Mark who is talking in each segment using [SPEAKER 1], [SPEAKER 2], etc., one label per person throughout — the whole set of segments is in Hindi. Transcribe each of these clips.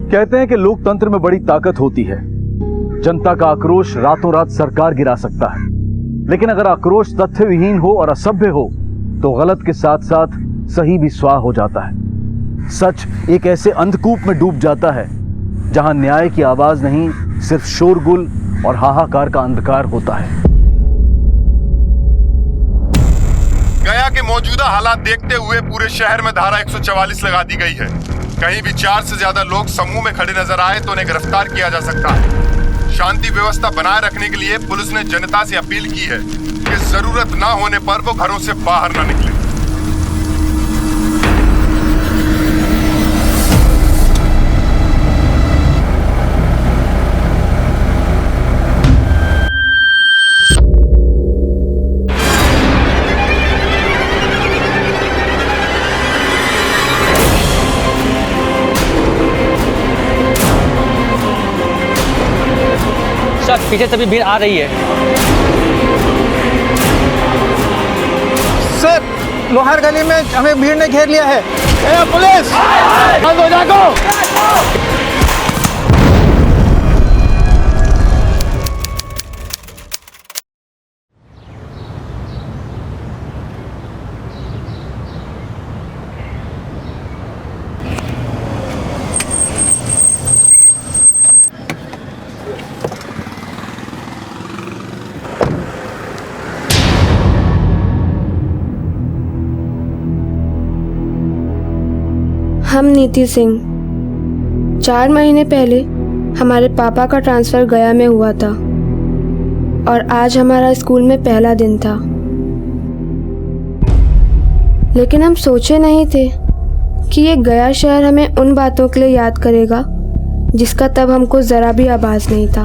[SPEAKER 1] कहते हैं कि लोकतंत्र में बड़ी ताकत होती है। जनता का आक्रोश रातों रात सरकार गिरा सकता है, लेकिन अगर आक्रोश तथ्य विहीन हो और असभ्य हो तो गलत के साथ साथ सही भी स्वाह हो जाता है। सच एक ऐसे अंधकूप में डूब जाता है जहां न्याय की आवाज नहीं, सिर्फ शोरगुल और हाहाकार का अंधकार होता है।
[SPEAKER 2] गया के मौजूदा हालात देखते हुए पूरे शहर में धारा 144 लगा दी गई है। कहीं भी 4 से ज्यादा लोग समूह में खड़े नजर आए तो उन्हें गिरफ्तार किया जा सकता है। शांति व्यवस्था बनाए रखने के लिए पुलिस ने जनता से अपील की है कि जरूरत ना होने पर वो घरों से बाहर ना निकले।
[SPEAKER 3] सर पीछे से भी भीड़ आ रही है।
[SPEAKER 4] सर लोहार गली में हमें भीड़ ने घेर लिया है। पुलिस बंद हो जाओ।
[SPEAKER 5] हम नीति सिंह। 4 महीने पहले हमारे पापा का ट्रांसफ़र गया में हुआ था और आज हमारा स्कूल में पहला दिन था। लेकिन हम सोचे नहीं थे कि ये गया शहर हमें उन बातों के लिए याद करेगा जिसका तब हमको ज़रा भी आभास नहीं था।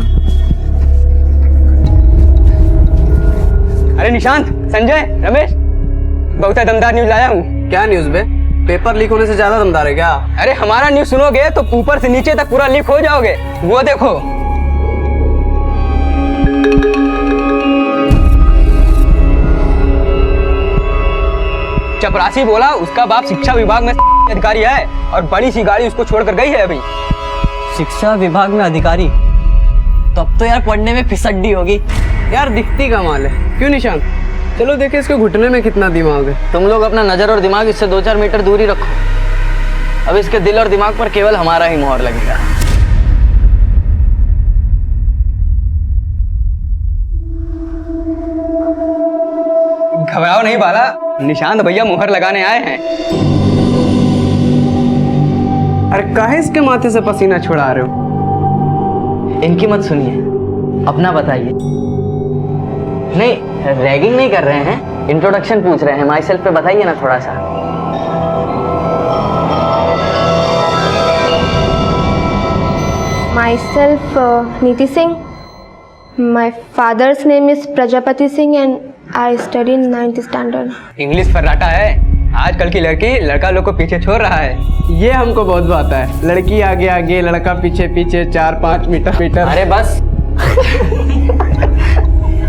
[SPEAKER 3] अरे निशांत, संजय, रमेश, बहुत दमदार न्यूज़ लाया हूँ।
[SPEAKER 4] क्या न्यूज़ बे? पेपर लीक होने से ज्यादा दमदार है क्या?
[SPEAKER 3] अरे हमारा न्यूज़ सुनोगे तो ऊपर से नीचे तक पूरा लीक हो जाओगे। वो देखो। चपरासी बोला उसका बाप शिक्षा विभाग में अधिकारी है और बड़ी सी गाड़ी उसको छोड़कर गई है अभी।
[SPEAKER 6] शिक्षा विभाग में अधिकारी? तब तो यार पढ़ने में फिसड्डी होगी।
[SPEAKER 4] यार दिखती कमाल है। क्यों निशांत, चलो देखे इसके घुटने में कितना दिमाग है।
[SPEAKER 6] तुम लोग अपना नजर और दिमाग इससे 2-4 मीटर दूरी रखो। अब इसके दिल और दिमाग पर केवल हमारा ही मोहर लगेगा।
[SPEAKER 3] घबराओ नहीं बाला, निशांत भैया मुहर लगाने आए हैं।
[SPEAKER 4] अरे काहे इसके माथे से पसीना छुड़ा रहे हो?
[SPEAKER 6] इनकी मत सुनिए, अपना बताइए। नहीं, रैगिंग नहीं कर रहे हैं, इंट्रोडक्शन पूछ रहे हैं। माई सेल्फ पे बताइए ना थोड़ा सा।
[SPEAKER 5] Myself Niti Singh. My father's name is Prajapati Singh and I study in 9th standard.
[SPEAKER 3] English फर्राटा है। आजकल की लड़की लड़का लोग को पीछे छोड़ रहा है।
[SPEAKER 4] ये हमको बहुत आता है। लड़की आगे आगे, लड़का पीछे पीछे, 4-5 मीटर।
[SPEAKER 6] अरे बस।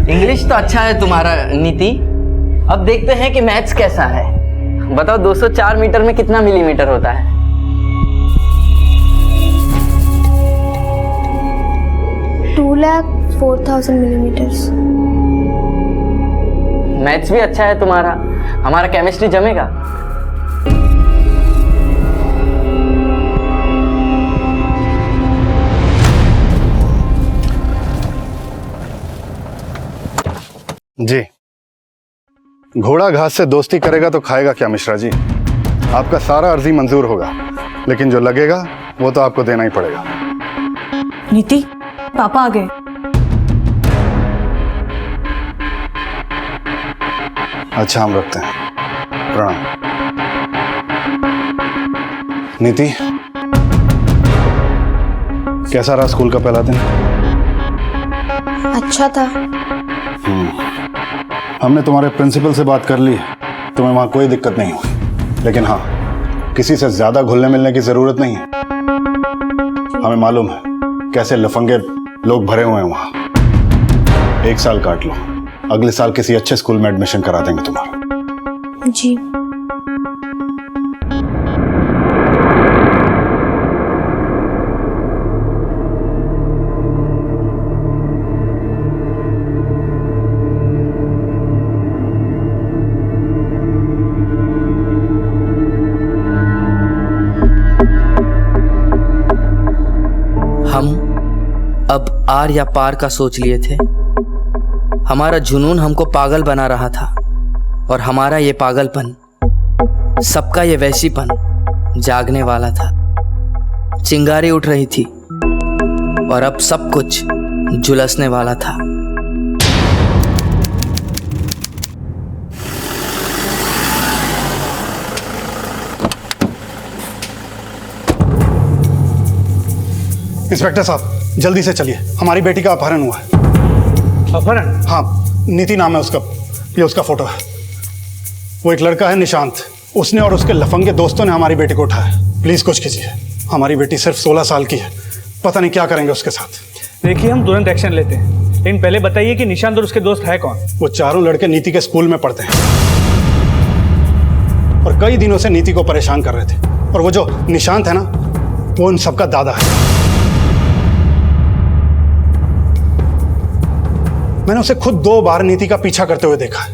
[SPEAKER 6] इंग्लिश तो अच्छा है तुम्हारा नीति। अब देखते हैं कि मैथ्स कैसा है। बताओ 204 मीटर में कितना मिलीमीटर होता है?
[SPEAKER 5] $204,000 millimeters।
[SPEAKER 6] मैथ्स भी अच्छा है तुम्हारा। हमारा केमिस्ट्री जमेगा?
[SPEAKER 2] जी, घोड़ा घास से दोस्ती करेगा तो खाएगा क्या मिश्रा जी? आपका सारा अर्जी मंजूर होगा, लेकिन जो लगेगा वो तो आपको देना ही पड़ेगा।
[SPEAKER 7] नीति, पापा आ गए।
[SPEAKER 2] अच्छा, हम रखते हैं। प्रणाम। नीति, कैसा रहा स्कूल का पहला दिन?
[SPEAKER 5] अच्छा था।
[SPEAKER 2] हमने तुम्हारे प्रिंसिपल से बात कर ली, तुम्हें वहां कोई दिक्कत नहीं हुई। लेकिन हाँ, किसी से ज्यादा घुलने मिलने की जरूरत नहीं है। हमें मालूम है कैसे लफंगे लोग भरे हुए हैं वहां। 1 साल काट लो, अगले साल किसी अच्छे स्कूल में एडमिशन करा देंगे तुम्हारा।
[SPEAKER 5] जी।
[SPEAKER 6] हम अब आर या पार का सोच लिए थे। हमारा जुनून हमको पागल बना रहा था और हमारा ये पागलपन, सबका ये वैसीपन जागने वाला था। चिंगारी उठ रही थी और अब सब कुछ झुलसने वाला था।
[SPEAKER 2] इंस्पेक्टर साहब, जल्दी से चलिए, हमारी बेटी का अपहरण हुआ है।
[SPEAKER 4] अपहरण?
[SPEAKER 2] हाँ, नीति नाम है उसका, ये उसका फोटो है। वो एक लड़का है निशांत, उसने और उसके लफंगे दोस्तों ने हमारी बेटी को उठाया। प्लीज कुछ कीजिए, हमारी बेटी सिर्फ 16 साल की है, पता नहीं क्या करेंगे उसके साथ।
[SPEAKER 4] देखिए, हम तुरंत एक्शन लेते हैं, लेकिन पहले बताइए कि निशांत और उसके दोस्त है कौन?
[SPEAKER 2] वो चारों लड़के नीति के स्कूल में पढ़ते हैं और कई दिनों से नीति को परेशान कर रहे थे। और वो जो निशांत है ना, वो उन सबका दादा है। मैंने उसे खुद 2 बार नीति का पीछा करते हुए देखा है।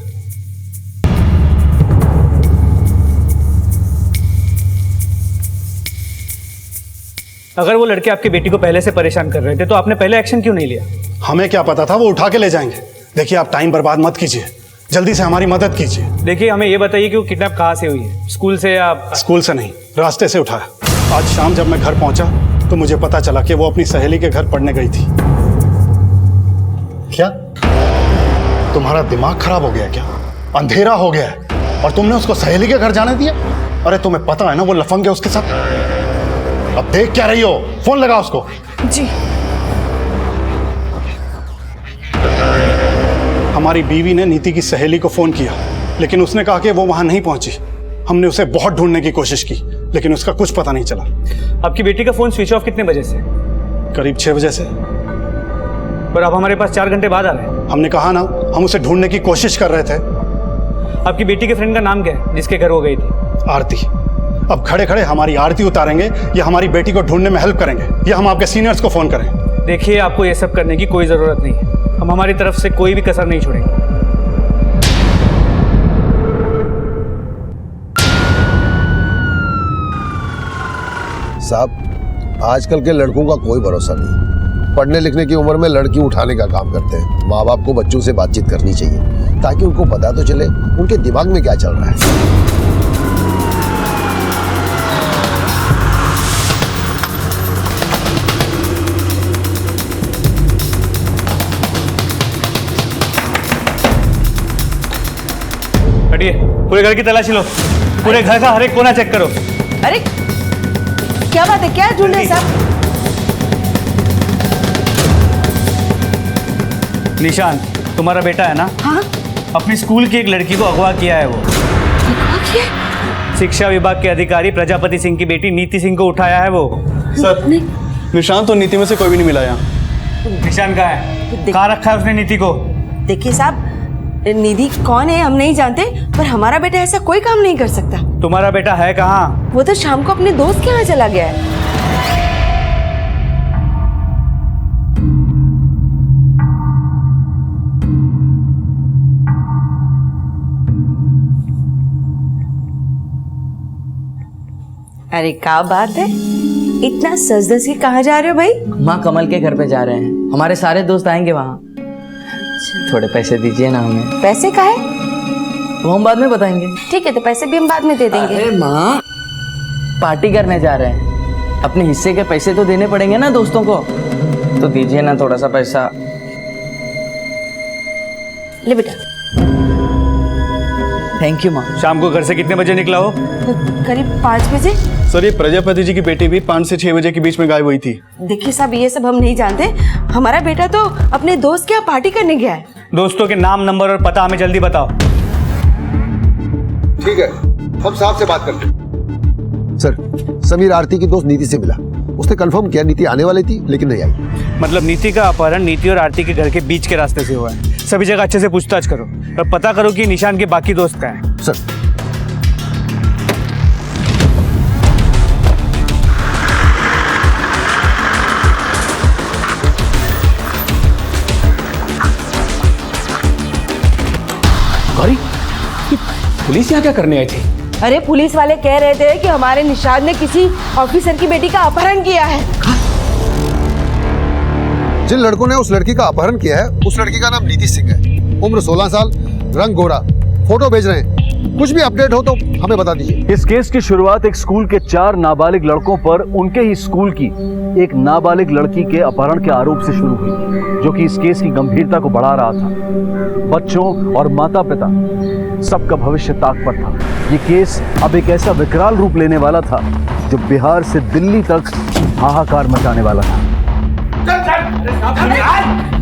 [SPEAKER 4] अगर वो लड़के आपकी बेटी को पहले से परेशान कर रहे थे तो आपने पहले एक्शन क्यों नहीं लिया?
[SPEAKER 2] हमें क्या पता था वो उठा के ले जाएंगे। देखिए, आप टाइम बर्बाद मत कीजिए, जल्दी से हमारी मदद कीजिए।
[SPEAKER 4] देखिए, हमें ये बताइए कि वो किडनैप कहाँ से हुई है? स्कूल से या?
[SPEAKER 2] स्कूल से नहीं, रास्ते से उठाया। आज शाम जब मैं घर पहुंचा तो मुझे पता चला कि वो अपनी सहेली के घर पढ़ने गई थी। क्या तुम्हारा दिमाग खराब हो गया क्या? अंधेरा हो गया है और तुमने उसको सहेली के घर जाने दिया? अरे तुम्हें पता है ना वो लफंगे उसके साथ। अब देख क्या रही हो? फोन लगा उसको।
[SPEAKER 7] जी।
[SPEAKER 2] हमारी बीवी ने नीति की सहेली को फोन किया, लेकिन उसने कहा कि वो वहां नहीं पहुंची। हमने उसे बहुत ढूंढने की कोशिश की, लेकिन उसका कुछ पता नहीं चला।
[SPEAKER 4] आपकी बेटी का फोन स्विच ऑफ कितने बजे से?
[SPEAKER 2] करीब 6 बजे से।
[SPEAKER 4] और आप हमारे पास 4 घंटे बाद आ रहे हैं।
[SPEAKER 2] हमने कहा ना, हम उसे ढूंढने की कोशिश कर रहे थे।
[SPEAKER 4] आपकी बेटी के फ्रेंड का नाम क्या है जिसके घर वो गई थी?
[SPEAKER 2] आरती। अब खड़े खड़े हमारी आरती उतारेंगे या हमारी बेटी को ढूंढने में हेल्प करेंगे, या हम आपके सीनियर्स को फोन करें?
[SPEAKER 4] देखिए, आपको ये सब करने की कोई जरूरत नहीं है। हम हमारी तरफ से कोई भी कसर नहीं छोड़ेंगे।
[SPEAKER 8] साहब, आजकल के लड़कों का कोई भरोसा नहीं। पढ़ने लिखने की उम्र में लड़की उठाने का काम करते हैं। माँ बाप को बच्चों से बातचीत करनी चाहिए ताकि उनको पता तो चले उनके दिमाग में क्या चल रहा है।
[SPEAKER 4] हटिए, पूरे घर की तलाशी लो। पूरे घर का हर एक कोना चेक करो।
[SPEAKER 7] अरे क्या बात है, क्या ढूंढ रहे हैं साहब?
[SPEAKER 4] निशांत, तुम्हारा बेटा है ना?
[SPEAKER 7] हाँ।
[SPEAKER 4] अपनी स्कूल की एक लड़की को अगवा किया है वो। शिक्षा विभाग के अधिकारी प्रजापति सिंह की बेटी नीति सिंह को उठाया है वो।
[SPEAKER 9] सर, निशांत और नीति में से कोई भी नहीं मिला यहाँ।
[SPEAKER 4] निशांत कहाँ है? कहाँ रखा है उसने नीति को?
[SPEAKER 7] देखिए साहब, निधि कौन है हम नहीं जानते, पर हमारा बेटा ऐसा कोई काम नहीं कर सकता।
[SPEAKER 4] तुम्हारा बेटा है कहाँ?
[SPEAKER 7] वो तो शाम को अपने दोस्त के यहाँ चला गया है। अरे क्या बात है, इतना सज धज के कहाँ जा रहे हो भाई?
[SPEAKER 6] माँ कमल के घर पे जा रहे हैं, हमारे सारे दोस्त आएंगे वहाँ। थोड़े पैसे दीजिए ना हमें।
[SPEAKER 7] पैसे का है?
[SPEAKER 6] वो हम बाद में बताएंगे।
[SPEAKER 7] ठीक है, तो पैसे भी हम बाद में दे देंगे।
[SPEAKER 6] अरे माँ, पार्टी करने जा रहे हैं, अपने हिस्से के पैसे तो देने पड़ेंगे ना दोस्तों को, तो दीजिए ना थोड़ा सा पैसा।
[SPEAKER 7] ले बेटा।
[SPEAKER 6] थैंक यू माँ।
[SPEAKER 4] शाम को घर से कितने बजे निकला हो?
[SPEAKER 7] करीब 5 बजे।
[SPEAKER 9] सर, ये प्रजापति जी की बेटी भी 5 से 6 बजे के बीच में गायब हुई थी।
[SPEAKER 7] देखिए साहब, ये सब हम नहीं जानते। हमारा बेटा तो अपने दोस्त के यहाँ पार्टी करने गया है।
[SPEAKER 4] दोस्तों के नाम, नंबर और पता हमें जल्दी बताओ।
[SPEAKER 8] ठीक है, हम साहब से बात करते हैं। सर, समीर आरती की दोस्त नीति से मिला। उसने कंफर्म किया नीति आने वाली थी लेकिन नहीं आई।
[SPEAKER 4] मतलब नीति का अपहरण नीति और आरती के घर के बीच के रास्ते से हुआ है। सभी जगह अच्छे से पूछताछ करो और पता करो कि निशान के बाकी दोस्त कहाँ हैं।
[SPEAKER 8] सर।
[SPEAKER 3] गौरी, पुलिस यहाँ क्या करने आई थी?
[SPEAKER 7] अरे पुलिस वाले कह रहे थे कि हमारे निशाद ने किसी ऑफिसर की बेटी का अपहरण किया है।
[SPEAKER 8] जिन लड़कों ने उस लड़की का अपहरण किया है उस लड़की का नाम नीति सिंह है, उम्र 16 साल, रंग गोरा, फोटो भेज रहे हैं। कुछ भी अपडेट हो तो हमें बता दीजिए।
[SPEAKER 1] इस केस की शुरुआत एक स्कूल के 4 नाबालिग लड़कों पर उनके ही स्कूल की एक नाबालिग लड़की के अपहरण के आरोप से शुरू हुई, जो कि इस केस की गंभीरता को बढ़ा रहा था। बच्चों और माता पिता सबका भविष्य ताक पर था। ये केस अब एक ऐसा विकराल रूप लेने वाला था जो बिहार से दिल्ली तक हाहाकार मचाने वाला था।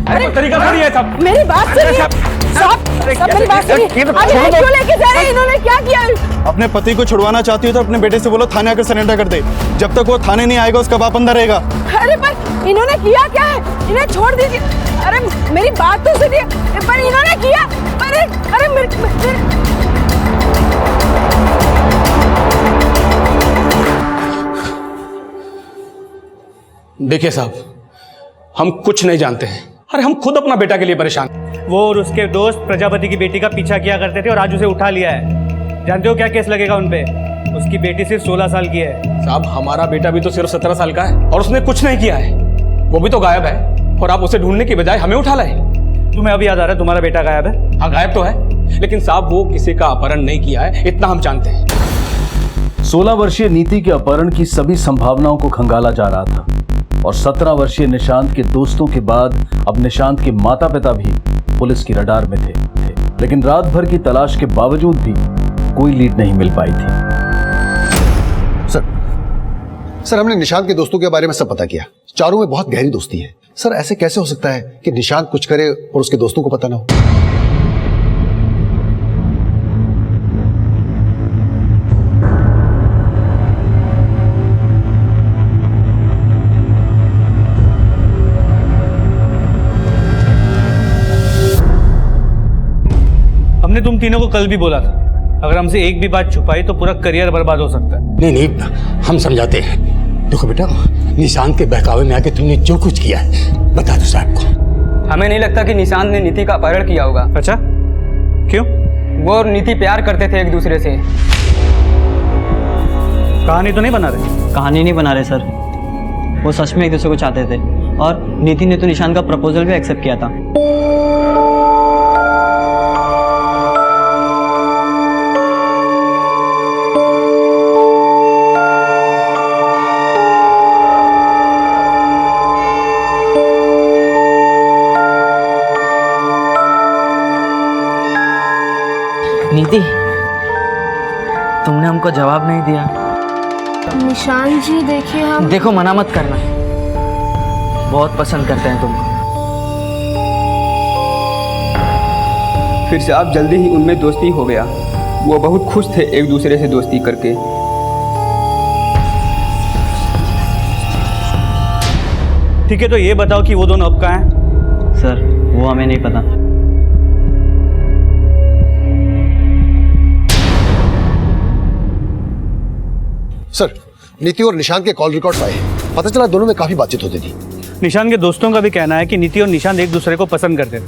[SPEAKER 3] अरे तरीका थोड़ी है सब।
[SPEAKER 7] मेरी बात सुनिए साहब, मेरी बात सुनिए। अब ये क्यों लेके जा रहे हैं? इन्होंने क्या किया?
[SPEAKER 9] अपने पति को छुड़वाना चाहती हो तो अपने बेटे से बोलो थाने आकर सरेंडर कर दे। जब तक वो थाने नहीं आएगा उसका बाप अंदर रहेगा।
[SPEAKER 7] अरे पर इन्होंने किया क्या है? इन्हें छोड़ दीजिए। अरे मेरी बात तो सुनिए। पर इन्होंने किया, अरे
[SPEAKER 10] देखिए साहब, हम कुछ नहीं जानते हैं। अरे हम खुद अपना बेटा के लिए परेशान।
[SPEAKER 11] वो और उसके दोस्त प्रजापति की बेटी का पीछा किया करते थे और आज उसे उठा लिया है। जानते हो क्या केस लगेगा उन पे? उसकी बेटी सिर्फ 16 साल की है।
[SPEAKER 10] साहब हमारा बेटा भी तो सिर्फ 17 साल का है और उसने कुछ नहीं किया है। वो भी तो गायब है और आप उसे ढूंढने की बजाय हमें उठा लाए।
[SPEAKER 11] तुम्हें अभी याद आ रहा है तुम्हारा बेटा गायब है?
[SPEAKER 10] हाँ गायब तो है, लेकिन साहब वो किसी का अपहरण नहीं किया है, इतना हम जानते हैं।
[SPEAKER 1] 16 वर्षीय नीति के अपहरण की सभी संभावनाओं को खंगाला जा रहा था और 17 वर्षीय निशांत के दोस्तों के बाद अब निशांत के माता पिता भी पुलिस की रडार में थे। लेकिन रात भर की तलाश के बावजूद भी कोई लीड नहीं मिल पाई थी।
[SPEAKER 8] सर हमने निशांत के दोस्तों के बारे में सब पता किया। चारों में बहुत गहरी दोस्ती है। सर ऐसे कैसे हो सकता है कि निशांत कुछ करे और उसके दोस्तों को पता ना हो?
[SPEAKER 11] हमने तुम तीनों को कल भी बोला था, अगर हमसे एक भी बात छुपाई तो पूरा करियर बर्बाद हो सकता है।
[SPEAKER 10] नहीं, हम समझाते हैं। देखो बेटा, निशांत के बहकावे में आके तुमने जो कुछ किया है बता दो साहब को।
[SPEAKER 3] हमें नहीं लगता कि निशांत ने नीति का अपहरण किया होगा।
[SPEAKER 11] अच्छा, क्यों?
[SPEAKER 3] वो और नीति प्यार करते थे एक दूसरे से।
[SPEAKER 11] कहानी तो नहीं बना रहे?
[SPEAKER 12] कहानी नहीं बना रहे सर, वो सच में एक दूसरे को चाहते थे और नीति ने तो निशांत का प्रपोजल भी एक्सेप्ट किया था।
[SPEAKER 6] नीति, तुमने हमको जवाब नहीं दिया।
[SPEAKER 5] निशांत जी देखिए, हम
[SPEAKER 6] देखो मना मत करना, बहुत पसंद करते हैं तुमको।
[SPEAKER 3] फिर से आप जल्दी ही उनमें दोस्ती हो गया। वो बहुत खुश थे एक दूसरे से दोस्ती करके।
[SPEAKER 11] ठीक है, तो ये बताओ कि वो दोनों अब कहाँ हैं?
[SPEAKER 12] सर वो हमें नहीं पता।
[SPEAKER 8] सर नीति और निशांत के कॉल रिकॉर्ड्स आए हैं। पता चला दोनों में काफी बातचीत होती थी।
[SPEAKER 11] निशांत के दोस्तों का भी कहना है कि नीति और निशांत एक दूसरे को पसंद करते थे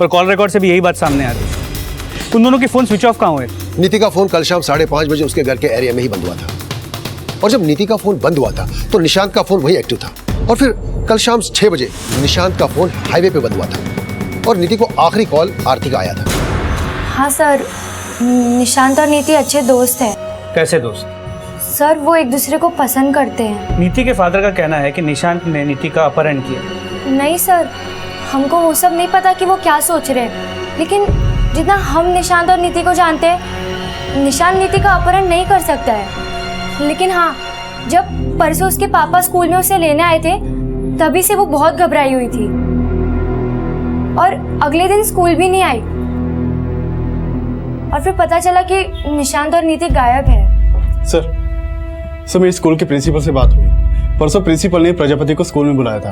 [SPEAKER 11] और कॉल रिकॉर्ड से भी यही बात सामने आ रही। उन दोनों के फोन स्विच ऑफ कहाँ हुए?
[SPEAKER 8] नीति का फोन कल शाम 5:30 बजे उसके घर के एरिया में ही बंद हुआ था और जब नीति का फोन बंद हुआ था तो निशांत का फोन वही एक्टिव था और फिर कल शाम 6 बजे निशांत का फोन हाईवे पे बंद हुआ था और नीति को आखिरी कॉल आरती का आया था।
[SPEAKER 5] हाँ सर, निशांत और नीति अच्छे दोस्त हैं।
[SPEAKER 11] कैसे दोस्त?
[SPEAKER 5] सर वो एक दूसरे को पसंद करते हैं।
[SPEAKER 11] नीति के फादर का कहना है कि निशांत ने नीति का अपहरण किया।
[SPEAKER 5] नहीं सर, हमको वो सब नहीं पता कि वो क्या सोच रहे हैं, लेकिन जितना हम निशांत और नीति को जानते हैं, निशांत नीति का अपहरण नहीं कर सकता है। लेकिन हाँ, जब परसों उसके पापा स्कूल में उसे लेने आए थे तभी से वो बहुत घबराई हुई थी और अगले दिन स्कूल भी नहीं आई और फिर पता चला कि निशांत और नीति गायब है।
[SPEAKER 9] सर मेरी स्कूल के प्रिंसिपल से बात हुई। परसों प्रिंसिपल ने प्रजापति को स्कूल में बुलाया था।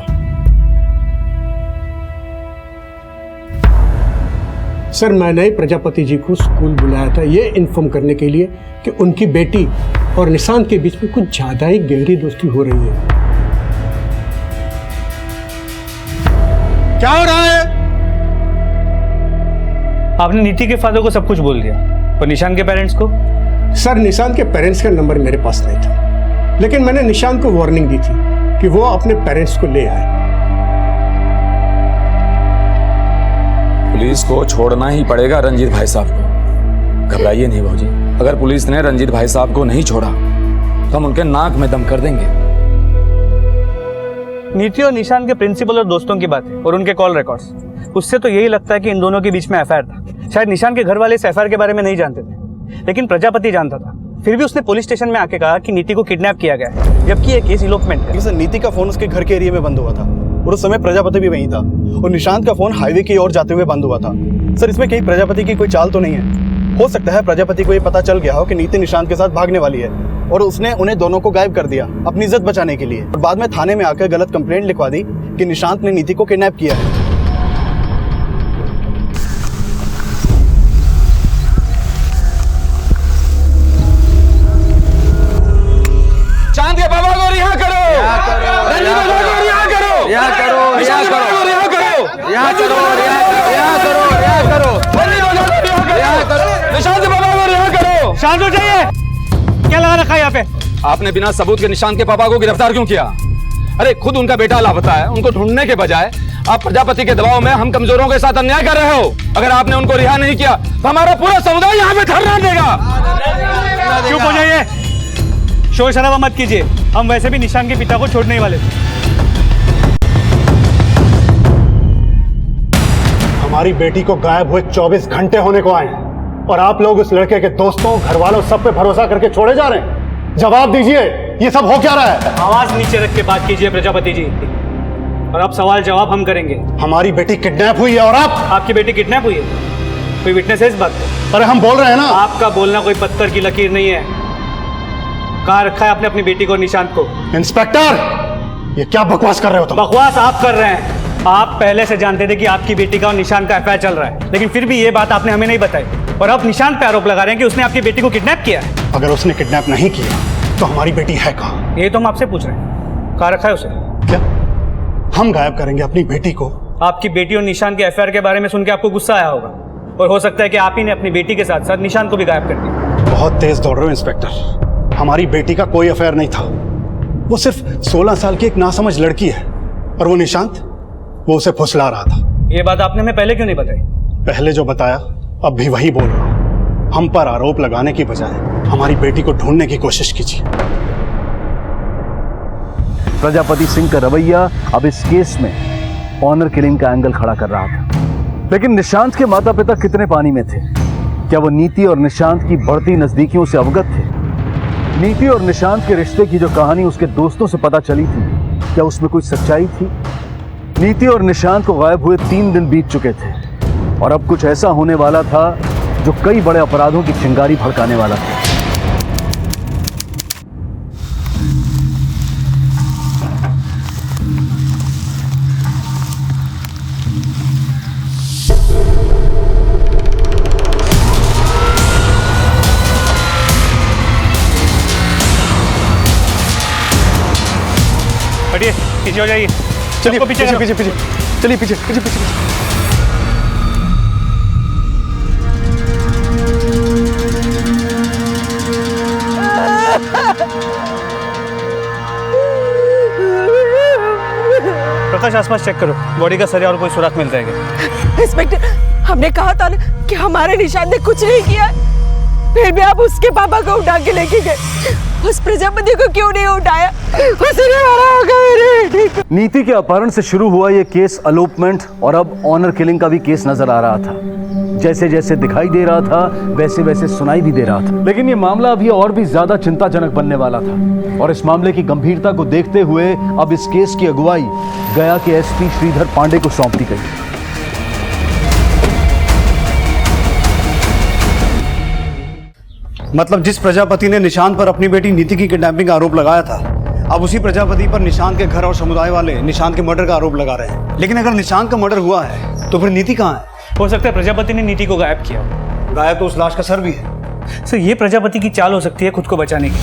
[SPEAKER 13] सर मैंने प्रजापति जी को स्कूल बुलाया था ये इन्फॉर्म करने के लिए कि उनकी बेटी और निशांत के बीच में कुछ ज्यादा ही गहरी दोस्ती हो रही है।
[SPEAKER 9] क्या हो रहा है?
[SPEAKER 11] आपने नीति के फादर को सब कुछ बोल दिया और निशांत के पेरेंट्स को?
[SPEAKER 13] सर निशांत के पेरेंट्स का नंबर मेरे पास नहीं था, लेकिन मैंने निशांत को वार्निंग दी थी कि वो अपने पेरेंट्स को ले आए।
[SPEAKER 14] पुलिस को छोड़ना ही पड़ेगा रंजीत भाई साहब को। घबराइए नहीं भाजी, अगर पुलिस ने रंजीत भाई साहब को नहीं छोड़ा तो हम उनके नाक में दम कर देंगे।
[SPEAKER 11] नीति और निशान के प्रिंसिपल और दोस्तों की बात है और उनके कॉल रिकॉर्ड्स, उससे तो यही लगता है कि इन दोनों के बीच में एफआईआर था। शायद निशान के घर वाले इस एफआईआर के बारे में नहीं जानते थे, लेकिन प्रजापति जानता था। फिर भी उसने पुलिस स्टेशन में आके कहा कि नीति को किडनैप किया गया है, जबकि ये केस इलोपमेंट है।
[SPEAKER 9] सर, नीति का फोन उसके घर के एरिया में बंद हुआ था और उस समय प्रजापति भी वहीं था और निशांत का फोन हाईवे की ओर जाते हुए बंद हुआ था। सर, इसमें कहीं प्रजापति की कोई चाल तो नहीं है? हो सकता है प्रजापति को ये पता चल गया हो कि नीति निशांत के साथ भागने वाली है और उसने उन्हें दोनों को गायब कर दिया अपनी इज्जत बचाने के लिए, और बाद में थाने में आकर गलत कंप्लेंट लिखवा दी कि निशांत ने नीति को किडनैप किया है।
[SPEAKER 14] चांद के बाबा को रिहा करो, रंजीत बाबा को रिहा करो, रिहा करो, रिहा करो, रिहा करो, रिहा करो, रिहा करो, रिहा करो, रंजीत बाबा को रिहा करो, निशांत बाबा को रिहा करो।
[SPEAKER 11] शांत हो जाइए, क्या लगा रखा है यहाँ पे?
[SPEAKER 14] आपने बिना सबूत के निशांत के पापा को गिरफ्तार क्यों किया? अरे खुद उनका बेटा लापता है, उनको ढूंढने के बजाय आप प्रजापति के दबाव में हम कमजोरों के साथ अन्याय कर रहे हो। अगर आपने उनको रिहा नहीं किया तो हमारा पूरा समुदाय यहाँ पे धरना देगा।
[SPEAKER 11] चुप हो जाइए, शोर शराबा मत कीजिए, हम वैसे भी निशान के पिता को छोड़ने ही वाले थे।
[SPEAKER 2] हमारी बेटी को गायब हुए 24 घंटे होने को आए हैं और आप लोग उस लड़के के दोस्तों, घर वालों, सब पे भरोसा करके छोड़े जा रहे हैं। जवाब दीजिए, ये सब हो क्या रहा है?
[SPEAKER 11] आवाज नीचे रख के बात कीजिए प्रजापति जी, और अब सवाल जवाब हम करेंगे।
[SPEAKER 2] हमारी बेटी किडनैप हुई है और
[SPEAKER 11] आपकी बेटी किडनैप हुई है? कोई विटनेस है इस बात पे?
[SPEAKER 2] अरे हम बोल रहे हैं ना।
[SPEAKER 11] आपका बोलना कोई पत्थर की लकीर नहीं है। कहाँ रखा है आपने अपनी बेटी को और निशांत को?
[SPEAKER 2] इंस्पेक्टर, ये क्या बकवास कर रहे हो तुम?
[SPEAKER 11] बकवास आप कर रहे हैं। आप पहले से जानते थे कि आपकी बेटी का और निशांत का एफआईआर चल रहा है, लेकिन फिर भी ये बात आपने हमें नहीं बताई और अब निशांत पे आरोप लगा रहे हैं कि उसने आपकी बेटी को किडनैप किया है।
[SPEAKER 2] अगर उसने किडनैप नहीं किया तो हमारी बेटी है कहाँ?
[SPEAKER 11] ये तो हम आपसे पूछ रहे हैं, कहाँ रखा है उसे?
[SPEAKER 2] क्या हम गायब करेंगे अपनी बेटी को?
[SPEAKER 11] आपकी बेटी और निशांत के एफआईआर के बारे में सुन के आपको गुस्सा आया होगा और हो सकता है कि आप ही ने अपनी बेटी के साथ साथ निशांत को भी गायब कर दिया।
[SPEAKER 2] बहुत तेज दौड़ रहे हो इंस्पेक्टर। हमारी बेटी का कोई अफेयर नहीं था। वो सिर्फ 16 साल की एक नासमझ लड़की है और वो निशांत, वो उसे फुसला रहा था।
[SPEAKER 11] ये बात आपने हमें पहले क्यों नहीं बताई?
[SPEAKER 2] पहले जो बताया अब भी वही बोल रहा हूं। हम पर आरोप लगाने की बजाय हमारी बेटी को ढूंढने की कोशिश कीजिए।
[SPEAKER 1] प्रजापति सिंह का रवैया अब इस केस में ऑनर किलिंग का एंगल खड़ा कर रहा था। लेकिन निशांत के माता पिता कितने पानी में थे? क्या वो नीति और निशांत की बढ़ती नजदीकियों से अवगत थे? नीति और निशांत के रिश्ते की जो कहानी उसके दोस्तों से पता चली थी, क्या उसमें कोई सच्चाई थी? नीति और निशांत को गायब हुए 3 दिन बीत चुके थे और अब कुछ ऐसा होने वाला था जो कई बड़े अपराधों की चिंगारी भड़काने वाला था।
[SPEAKER 11] हटिए, पीछे हो जाइए।
[SPEAKER 9] चलिए
[SPEAKER 11] पीछे
[SPEAKER 9] पीछे पीछे पीछे, चलिए पीछे पीछे पीछे।
[SPEAKER 11] प्रकाश, आसपास चेक करो, बॉडी का सरिया और कोई सुराग मिल जाएगा।
[SPEAKER 7] इंस्पेक्टर, हमने कहा था ना कि हमारे निशान ने कुछ नहीं किया, फिर भी आप उसके पापा को उठा के लेके गए। उस प्रजापति को क्यों नहीं उठाया? उसे नहीं मारा होगा मेरी बेटी को।
[SPEAKER 1] नीति के अपहरण से शुरू हुआ ये केस अलॉपमेंट और अब ऑनर किलिंग का भी केस नजर आ रहा था। जैसे जैसे दिखाई दे रहा था वैसे वैसे सुनाई भी दे रहा था। लेकिन ये मामला अभी और भी ज्यादा चिंताजनक बनने वाला था और इस मामले की गंभीरता को देखते हुए अब इस केस की अगुवाई गया के एसपी श्रीधर पांडे को सौंप दी गई।
[SPEAKER 9] मतलब जिस प्रजापति ने निशांत पर अपनी बेटी नीति की किडनैपिंग का आरोप लगाया था, अब उसी प्रजापति पर निशांत के घर और समुदाय वाले निशांत के मर्डर का आरोप लगा रहे हैं। लेकिन अगर निशांत का मर्डर हुआ है तो फिर नीति कहाँ है?
[SPEAKER 11] हो सकता है प्रजापति ने नीति को गायब किया।
[SPEAKER 9] गायब तो उस लाश का सर भी है।
[SPEAKER 11] सर, ये प्रजापति की चाल हो सकती है खुद को बचाने की,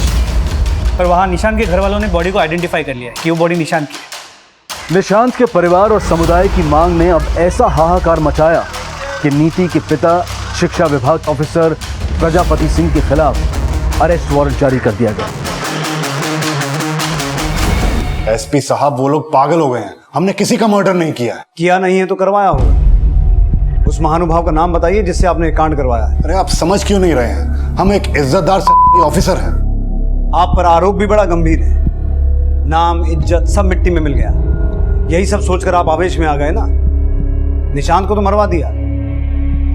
[SPEAKER 11] और वहाँ निशांत के घर वालों ने बॉडी को आइडेंटिफाई कर लिया है कि वो बॉडी निशांत की है।
[SPEAKER 1] निशांत के परिवार और समुदाय की मांग ने अब ऐसा हाहाकार मचाया कि नीति के पिता शिक्षा विभाग ऑफिसर प्रजापति सिंह के खिलाफ अरेस्ट वारंट जारी कर दिया गया।
[SPEAKER 2] एसपी साहब, वो लोग पागल हो गए हैं। हमने किसी का मर्डर नहीं किया है।
[SPEAKER 9] किया नहीं है तो करवाया होगा। उस महानुभाव का नाम बताइए जिससे आपने कांड करवाया है।
[SPEAKER 2] अरे आप समझ क्यों नहीं रहे हैं? हम एक इज्जतदार ऑफिसर हैं।
[SPEAKER 9] आप पर आरोप भी बड़ा गंभीर है। नाम, इज्जत सब मिट्टी में मिल गया। यही सब सोचकर आप आवेश में आ गए ना। निशांत को तो मरवा दिया,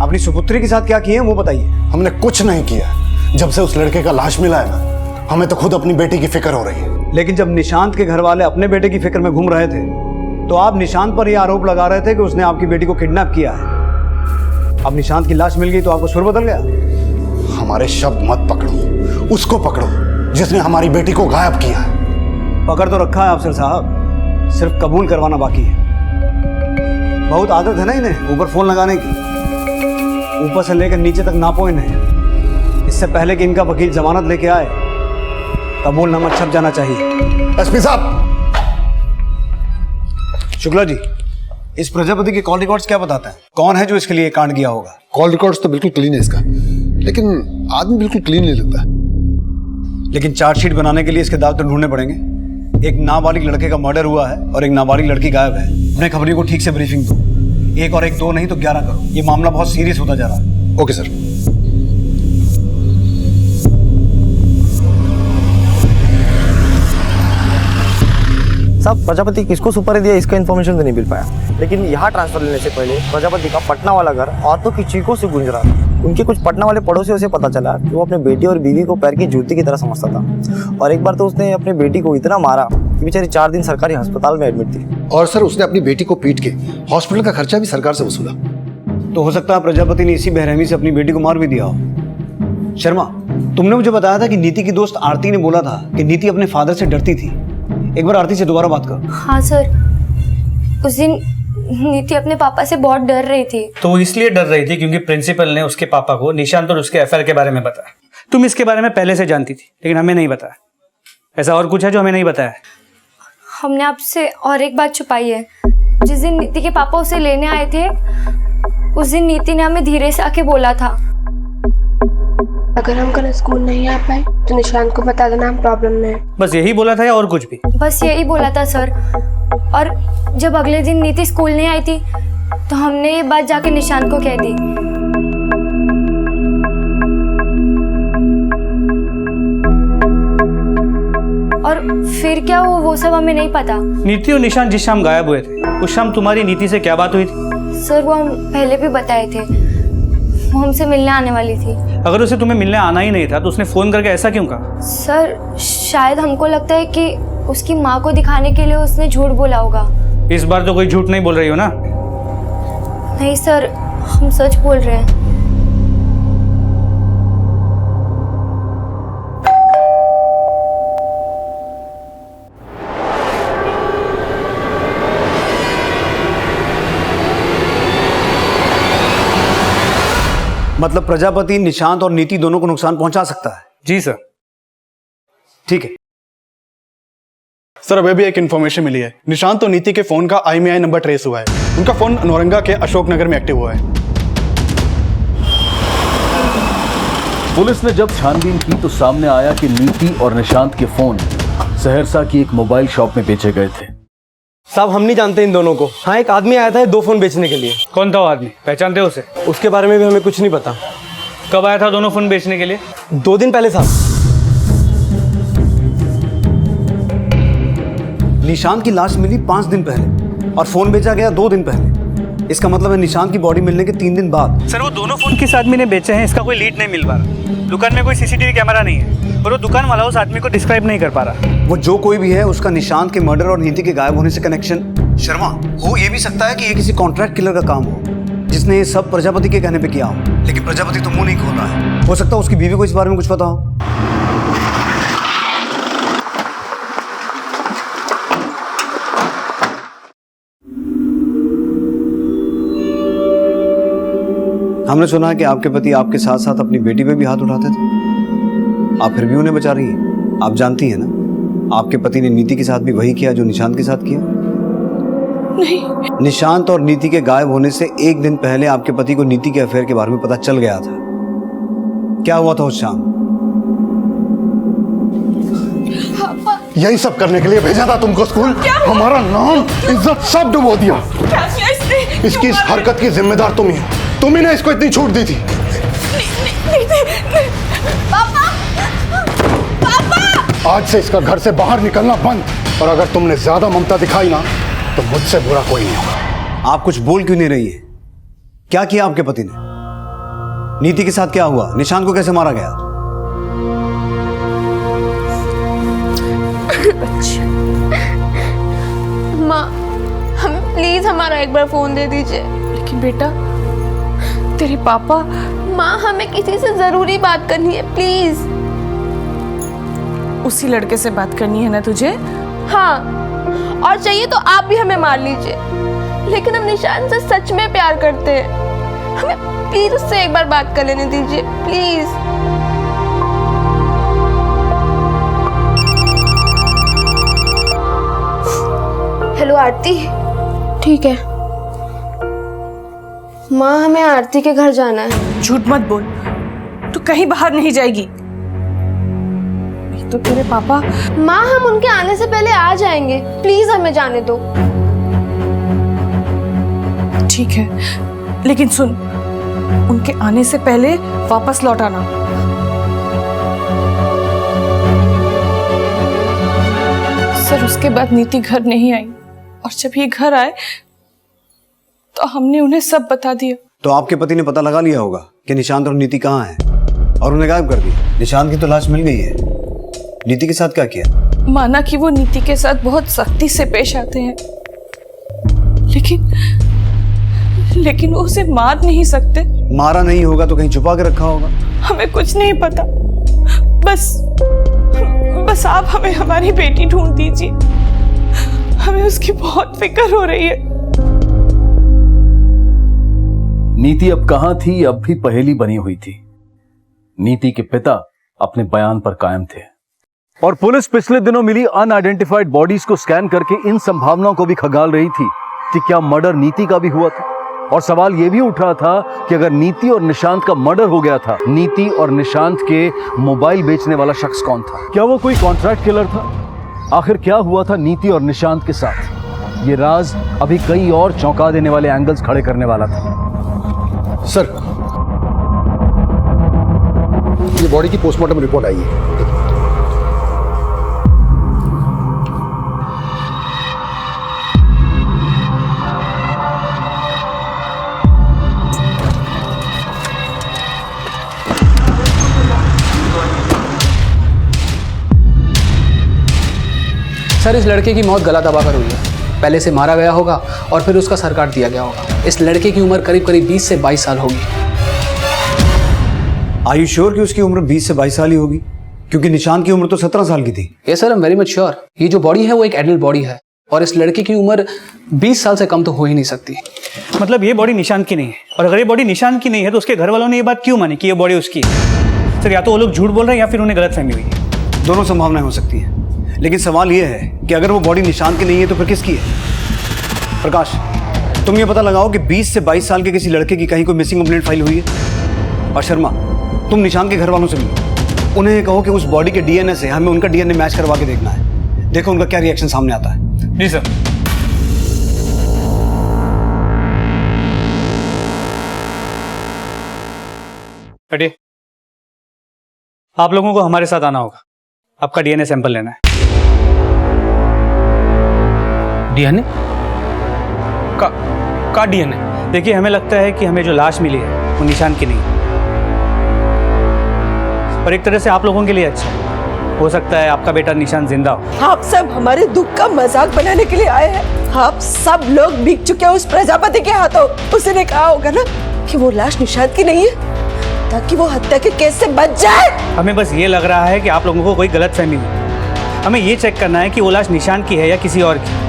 [SPEAKER 9] अपनी सुपुत्री के साथ क्या किए वो बताइए।
[SPEAKER 2] हमने कुछ नहीं किया। जब से उस लड़के का लाश मिला है ना, हमें तो खुद अपनी बेटी की फिक्र हो रही है।
[SPEAKER 9] लेकिन जब निशांत के घर वाले अपने बेटे की फिक्र में घूम रहे थे तो आप निशांत पर यह आरोप लगा रहे थे कि उसने आपकी बेटी को किडनैप किया है। अब निशांत की लाश मिल गई तो आपको सुर बदल गया।
[SPEAKER 2] हमारे शब्द मत पकड़ो, उसको पकड़ो जिसने हमारी बेटी को गायब किया है।
[SPEAKER 9] पकड़ तो रखा है अफसर साहब, सिर्फ कबूल करवाना बाकी है। बहुत आदत है ना इन्हें ऊपर फोन लगाने की, ऊपर से लेकर नीचे तक नापो इन्हें। इससे पहले कि इनका वकील जमानत लेके आए, कबूलनामा छप जाना चाहिए।
[SPEAKER 2] एसपी साहब।
[SPEAKER 9] शुक्ला जी, इस प्रजापति के कॉल रिकॉर्ड्स क्या बताते हैं? कौन है जो इसके लिए कांड किया होगा?
[SPEAKER 8] कॉल रिकॉर्ड्स तो बिल्कुल क्लीन है इसका, लेकिन आदमी बिल्कुल क्लीन नहीं लगता।
[SPEAKER 9] लेकिन चार्जशीट बनाने के लिए इसके दाग तो ढूंढने पड़ेंगे। एक नाबालिग लड़के का मर्डर हुआ है और एक नाबालिग लड़की गायब है। अपने खबरी को ठीक से ब्रीफिंग दो। 1 और 1 2 नहीं तो 11 करो। ये मामला बहुत सीरियस होता जा रहा है।
[SPEAKER 8] Okay sir.
[SPEAKER 15] साहब, प्रजापति किसको सुपारी दिया इसका इन्फॉर्मेशन तो नहीं मिल पाया, लेकिन यहाँ ट्रांसफर लेने से पहले प्रजापति का पटना वाला घर औरतों की चीखों से गूंज रहा था। उनके कुछ पटना वाले पड़ोसियों से पता चला कि वो अपने बेटी और बीवी को पैर की जूती की तरह समझता था, और एक बार तो उसने अपनी बेटी को इतना मारा कि बेचारी 4 दिन सरकारी अस्पताल में एडमिट थी।
[SPEAKER 8] और सर, उसने अपनी बेटी को पीट के हॉस्पिटल का खर्चा भी सरकार से वसूला।
[SPEAKER 9] तो हो सकता है प्रजापति ने इसी बेरहमी से अपनी बेटी को मार भी दिया हो। शर्मा, तुमने मुझे बताया था कि नीति की दोस्त आरती ने बोला था कि नीति अपने फादर से डरती थी। एक बार आरती से दोबारा बात करो।
[SPEAKER 5] हाँ सर, उस दिन नीति अपने पापा से बहुत डर रही थी।
[SPEAKER 11] तो वो इसलिए डर रही थी क्योंकि प्रिंसिपल ने उसके पापा को निशांत और उसके अफेयर के बारे में बताया। तुम इसके बारे में पहले से जानती थी लेकिन हमें नहीं बताया। ऐसा और कुछ है जो हमें नहीं बताया?
[SPEAKER 5] हमने आपसे और एक बात छुपाई है। जिस दिन नीति के पापा उसे लेने आए थे, उस दिन नीति ने हमें धीरे से आके बोला था,
[SPEAKER 16] अगर हम कल स्कूल नहीं आ पाए तो निशांत को बता देना हम प्रॉब्लम में हैं।
[SPEAKER 11] बस यही बोला था या और कुछ भी?
[SPEAKER 5] बस यही बोला था सर। और जब अगले दिन नीति स्कूल नहीं आई थी तो हमने ये बात जाके निशांत को कह दी। और फिर क्या वो सब हमें नहीं पता।
[SPEAKER 11] नीति और निशांत जिस शाम गायब हुए थे उस शाम तुम्हारी नीति से क्या बात हुई थी?
[SPEAKER 5] सर वो हम पहले भी बताए थे, वो हमसे मिलने आने वाली थी।
[SPEAKER 11] अगर उसे तुम्हें मिलने आना ही नहीं था तो उसने फोन करके ऐसा क्यों कहा?
[SPEAKER 5] सर शायद हमको लगता है कि उसकी माँ को दिखाने के लिए उसने झूठ बोला होगा।
[SPEAKER 11] इस बार तो कोई झूठ नहीं बोल रही हो ना?
[SPEAKER 5] नहीं सर, हम सच बोल रहे हैं।
[SPEAKER 9] मतलब प्रजापति निशांत और नीति दोनों को नुकसान पहुंचा सकता है?
[SPEAKER 11] जी सर।
[SPEAKER 9] ठीक है सर। अभी भी एक इन्फॉर्मेशन मिली है, निशांत और नीति के फोन का IMEI नंबर ट्रेस हुआ है। उनका फोन नौरंगा के अशोकनगर में एक्टिव हुआ है।
[SPEAKER 1] पुलिस ने जब छानबीन की तो सामने आया कि नीति और निशांत के फोन सहरसा की एक मोबाइल शॉप में बेचे गए थे।
[SPEAKER 15] साहब, हम नहीं जानते इन दोनों को। हाँ, एक आदमी आया था 2 फोन बेचने के लिए।
[SPEAKER 11] कौन था वो आदमी? पहचानते हो उसे?
[SPEAKER 15] उसके बारे में भी हमें कुछ नहीं पता।
[SPEAKER 11] कब आया था दोनों फोन बेचने के लिए?
[SPEAKER 15] 2 दिन पहले साहब।
[SPEAKER 9] निशांत की लाश मिली 5 दिन पहले और फोन बेचा गया 2 दिन पहले। इसका मतलब है निशांत की बॉडी मिलने के 3 दिन बाद।
[SPEAKER 11] सर वो दोनों फोन किस आदमी ने बेचे हैं इसका कोई लीड नहीं मिल पा रहा। दुकान में कोई CCTV कैमरा नहीं है और वो दुकान वाला उस आदमी को डिस्क्राइब नहीं कर पा रहा।
[SPEAKER 9] वो जो कोई भी है उसका निशांत के मर्डर और नीति के गायब होने से कनेक्शन। शर्मा, हो ये भी सकता है कि ये किसी कॉन्ट्रैक्ट किलर का काम हो जिसने ये सब प्रजापति के कहने पे किया हो। लेकिन प्रजापति तो मुंह नहीं खोल रहा है। हो सकता है उसकी बीवी को इस बारे में कुछ पता हो। हमने सुना है कि आपके पति आपके साथ साथ अपनी बेटी पे भी हाथ उठाते थे। आप फिर भी उन्हें बचा रही हैं। आप जानती हैं ना, आपके पति ने नीति के साथ भी वही किया जो निशांत के साथ किया।
[SPEAKER 16] नहीं।
[SPEAKER 9] निशांत और नीति के गायब होने से 1 दिन पहले आपके पति को नीति के अफेयर के बारे में पता चल गया था। क्या हुआ था उस शाम?
[SPEAKER 16] पापा,
[SPEAKER 2] यही सब करने के लिए भेजा था तुमको स्कूल? हमारा नाम, इज्जत सब डुबो दिया।
[SPEAKER 7] क्या किया इसने?
[SPEAKER 2] इसकी इस हरकत की जिम्मेदार तुम ही हो। तुम ही ने इसको इतनी छूट दी थी।
[SPEAKER 7] पापा! पापा!
[SPEAKER 2] आज से इसका घर से बाहर निकलना बंद, और अगर तुमने ज्यादा ममता दिखाई ना तो मुझसे बुरा कोई नहीं होगा।
[SPEAKER 17] आप कुछ बोल क्यों नहीं रही है? क्या किया आपके पति ने? नीति के साथ क्या हुआ? निशांत को कैसे मारा गया?
[SPEAKER 16] माँ, हमें प्लीज हमारा एक बार फोन दे दीजिए।
[SPEAKER 7] लेकिन बेटा, तेरे पापा।
[SPEAKER 16] माँ, हमें किसी से जरूरी बात करनी है, प्लीज।
[SPEAKER 7] उसी लड़के से बात करनी है ना तुझे?
[SPEAKER 16] हाँ, और चाहिए तो आप भी हमें मार लीजिए, लेकिन हम निशान से सच में प्यार करते हैं। हमें प्लीज उससे एक बार बात कर लेने दीजिए, प्लीज। हेलो आरती।
[SPEAKER 5] ठीक है माँ, हमें आरती के घर जाना है।
[SPEAKER 7] झूठ मत बोल, तू कहीं बाहर नहीं जाएगी। नहीं तो तेरे पापा।
[SPEAKER 5] माँ, हम उनके आने से पहले आ जाएंगे, प्लीज हमें जाने दो।
[SPEAKER 7] ठीक है, लेकिन सुन, उनके आने से पहले वापस लौट आना। सर, उसके बाद नीति घर नहीं आई, और जब ये घर आए तो हमने उन्हें सब बता दिया।
[SPEAKER 17] तो आपके पति ने पता लगा लिया होगा कि निशांत और नीति कहाँ हैं, और उन्हें गायब कर दिया। निशांत की तो लाश मिल गई है। नीति के साथ क्या किया?
[SPEAKER 7] माना कि वो नीति के साथ बहुत सख्ती से पेश आते हैं, लेकिन वो उसे मार नहीं सकते।
[SPEAKER 17] मारा नहीं होगा तो कहीं छुपा के रखा होगा।
[SPEAKER 7] हमें कुछ नहीं पता, बस आप हमें हमारी बेटी ढूंढ दीजिए। हमें उसकी बहुत फिक्र हो रही है।
[SPEAKER 1] नीति अब कहां थी, अब भी पहेली बनी हुई थी। नीति के पिता अपने बयान पर कायम थे, और पुलिस पिछले दिनों मिली अनआइडेंटिफाइड बॉडीज को स्कैन करके इन संभावनाओं को भी खगाल रही थी कि क्या मर्डर नीति का भी हुआ था। और सवाल यह भी उठ रहा था कि अगर नीति और निशांत का मर्डर हो गया था, नीति और निशांत के मोबाइल बेचने वाला शख्स कौन था? क्या वो कोई कॉन्ट्रैक्ट किलर था? आखिर क्या हुआ था नीति और निशांत के साथ? ये राज अभी कई और चौंका देने वाले एंगल्स खड़े करने वाला था।
[SPEAKER 8] सर, ये बॉडी की पोस्टमार्टम रिपोर्ट आई है।
[SPEAKER 18] सर, इस लड़के की मौत गला दबाकर हुई है। पहले से मारा गया होगा और फिर उसका सर काट दिया गया होगा। इस लड़के की उम्र करीब 20 से 22 साल होगी।
[SPEAKER 17] आर यू श्योर कि उसकी उम्र 20 से 22 साल ही होगी? क्योंकि निशांत की उम्र तो 17 साल की थी।
[SPEAKER 18] ये sir, I am very much sure. ये जो बॉडी है वो एक एडल्ट बॉडी है, और इस लड़के की उम्र 20 साल से कम तो हो ही नहीं सकती।
[SPEAKER 11] मतलब ये बॉडी निशांत की नहीं है, और अगर ये बॉडी निशांत की नहीं है तो उसके घर वालों ने ये बात क्यों मानी कि ये बॉडी उसकी है? सर, या तो वो लोग झूठ बोल रहे हैं या फिर उन्हें गलतफहमी हुई है।
[SPEAKER 17] दोनों संभावनाएं हो सकती हैं, लेकिन सवाल यह है कि अगर वो बॉडी निशांत की नहीं है तो फिर किसकी है? प्रकाश, तुम ये पता लगाओ कि 20 से 22 साल के किसी लड़के की कहीं कोई मिसिंग कंप्लेंट फाइल हुई है। और शर्मा, तुम निशांत के घर वालों से मिलो, उन्हें ये कहो कि उस बॉडी के डीएनए से हमें उनका डीएनए मैच करवा के देखना है। देखो उनका क्या रिएक्शन सामने आता है।
[SPEAKER 11] जी सर। हटिए, आप लोगों को हमारे साथ आना होगा। आपका डीएनए सैंपल लेना है।
[SPEAKER 18] डीएनए
[SPEAKER 11] का डीएनए? देखिए, हमें लगता है कि हमें जो लाश मिली है वो निशांत की नहीं है, और एक तरह से आप लोगों के लिए अच्छा है। हो सकता है आपका बेटा निशांत जिंदा हो।
[SPEAKER 7] आप सब हमारे दुख का मजाक बनाने के लिए आए हैं। आप सब लोग बिक चुके हैं उस प्रजापति के हाथों। उसने कहा होगा ना कि वो लाश निशांत की नहीं है, ताकि वो हत्या के केस से बच जाए।
[SPEAKER 11] हमें बस ये लग रहा है कि आप लोगों को कोई गलतफहमी हुई। हमें ये चेक करना है कि वो लाश निशांत की है या किसी और की।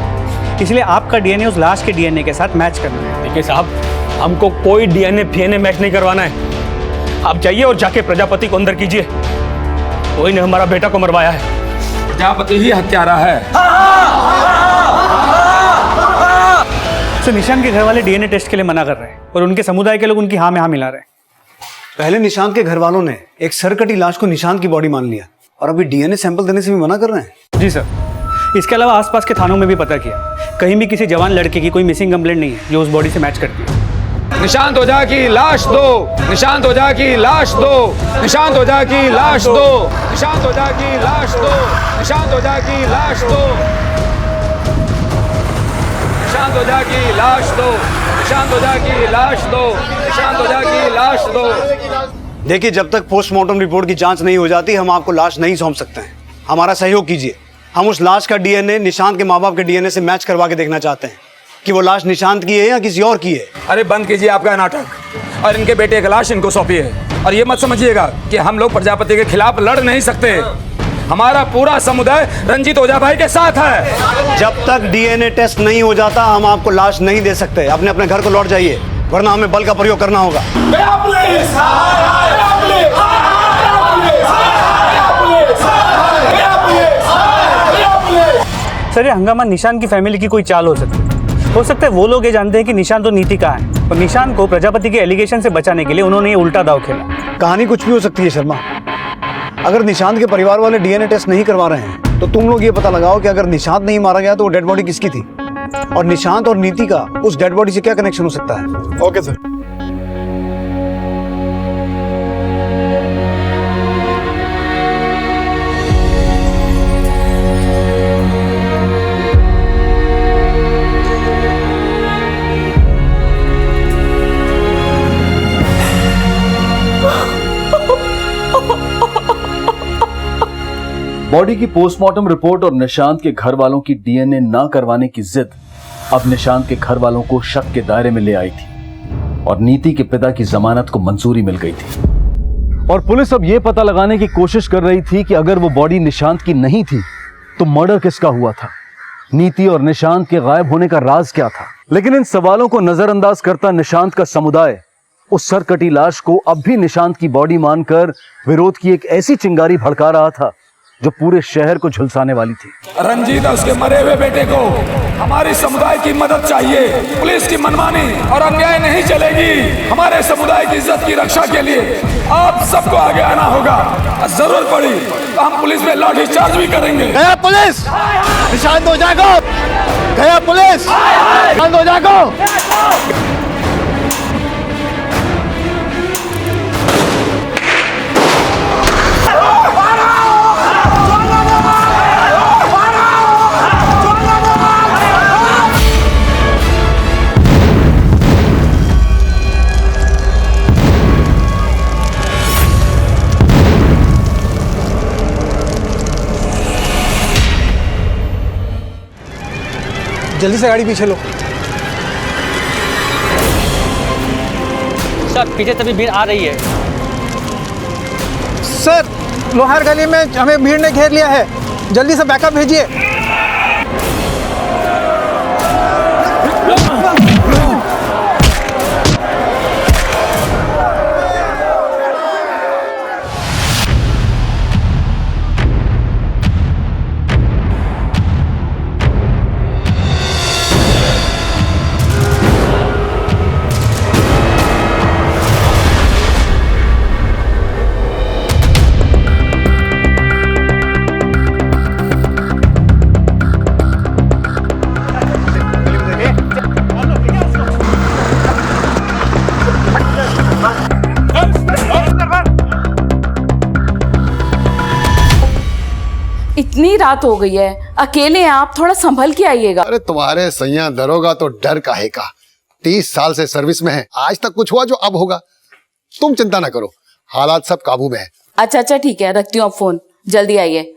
[SPEAKER 11] इसलिए आपका डीएनए उस लाश के डीएनए के साथ मैच करना है।
[SPEAKER 14] देखिए साहब, हमको कोई डीएनए फीएनए मैच नहीं करवाना है। आप जाइए और जाके प्रजापति को अंदर कीजिए। कोई ने हमारा बेटा को मरवाया है, प्रजापति ही हत्यारा है।
[SPEAKER 11] तो निशांत के घर वाले डीएनए टेस्ट के लिए मना कर रहे हैं, और उनके समुदाय के लोग उनकी हाँ में हाँ मिला रहे हैं।
[SPEAKER 17] पहले निशांत के घर वालों ने एक सरकटी लाश को निशांत की बॉडी मान लिया, और अभी डीएनए सैंपल देने से भी मना कर रहे हैं।
[SPEAKER 11] जी सर, इसके अलावा आसपास के थानों में भी पता किया, कहीं भी किसी जवान लड़के की कोई मिसिंग कंप्लेंट नहीं है जो उस बॉडी से मैच करती है।
[SPEAKER 14] निशांत ओझा की लाश दो, निशांत ओझा की लाश दो, निशांत ओझा की लाश दो, निशांत ओझा की लाश दो, निशांत ओझा की लाश दो, निशांत ओझा की लाश दो, निशांत ओझा की लाश दो, निशांत ओझा की लाश दो।
[SPEAKER 17] देखिए, जब तक पोस्टमार्टम रिपोर्ट की जांच नहीं हो जाती हम आपको लाश नहीं सौंप सकते हैं। हमारा सहयोग कीजिए। हम उस लाश का डीएनए निशांत के माँ बाप के डीएनए से मैच करवा के देखना चाहते हैं कि वो लाश निशांत की है या किसी और की है।
[SPEAKER 14] अरे बंद कीजिए आपका नाटक और इनके बेटे की लाश इनको सौंपिए। और ये मत समझिएगा कि हम लोग प्रजापति के खिलाफ लड़ नहीं सकते। हमारा पूरा समुदाय रंजीत ओझा भाई के साथ है।
[SPEAKER 17] जब तक डीएनए टेस्ट नहीं हो जाता हम आपको लाश नहीं दे सकते। अपने अपने घर को लौट जाइए, वरना हमें बल का प्रयोग करना होगा।
[SPEAKER 11] सर, ये हंगामा निशांत की फैमिली की कोई चाल हो सकता है वो लोग ये जानते हैं कि निशांत और नीति कहाँ है, और निशांत को प्रजापति के एलिगेशन से बचाने के लिए उन्होंने ये उल्टा दाव खेला।
[SPEAKER 17] कहानी कुछ भी हो सकती है शर्मा। अगर निशांत के परिवार वाले डीएनए टेस्ट नहीं करवा रहे हैं तो तुम लोग ये पता लगाओ कि अगर निशांत नहीं मारा गया तो वो डेड बॉडी किसकी थी, और निशांत और नीति का उस डेड बॉडी से क्या कनेक्शन हो सकता है।
[SPEAKER 9] Okay sir.
[SPEAKER 1] बॉडी की पोस्टमार्टम रिपोर्ट और निशांत के घर वालों की डीएनए ना करवाने की जिद अब निशांत के घर वालों को शक के दायरे में ले आई थी और नीति के पिता की जमानत को मंजूरी मिल गई थी। और पुलिस अब यह पता लगाने की कोशिश कर रही थी कि अगर वो बॉडी निशांत की नहीं थी तो मर्डर किसका हुआ था, नीति और निशांत के गायब होने का राज क्या था। लेकिन इन सवालों को नजरअंदाज करता निशांत का समुदाय उस सरकटी लाश को अब भी निशांत की बॉडी मानकर विरोध की एक ऐसी चिंगारी भड़का रहा था जो पूरे शहर को झुलसाने वाली थी।
[SPEAKER 14] रंजीत और उसके मरे हुए बेटे को हमारे समुदाय की मदद चाहिए। पुलिस की मनमानी और अन्याय नहीं चलेगी। हमारे समुदाय की इज्जत की रक्षा के लिए आप सबको आगे आना होगा। जरूरत पड़ी तो हम पुलिस में लाठी चार्ज भी करेंगे।
[SPEAKER 4] गया पुलिस, निशांत ओझा को, गया पुलिस, निशांत ओझा को।
[SPEAKER 17] जल्दी से गाड़ी पीछे लो।
[SPEAKER 12] सर, पीछे तभी भीड़ आ रही है।
[SPEAKER 4] सर, लोहार गली में हमें भीड़ ने घेर लिया है, जल्दी से बैकअप भेजिए।
[SPEAKER 19] इतनी रात हो गई है, अकेले हैं आप, थोड़ा संभल के आइएगा।
[SPEAKER 8] अरे तुम्हारे सैया दरोगा तो डर काहे का, 30 साल से सर्विस में है, आज तक कुछ हुआ जो अब होगा। तुम चिंता ना करो, हालात सब काबू में है।
[SPEAKER 19] अच्छा ठीक है, रखती हूँ फोन, जल्दी आइए।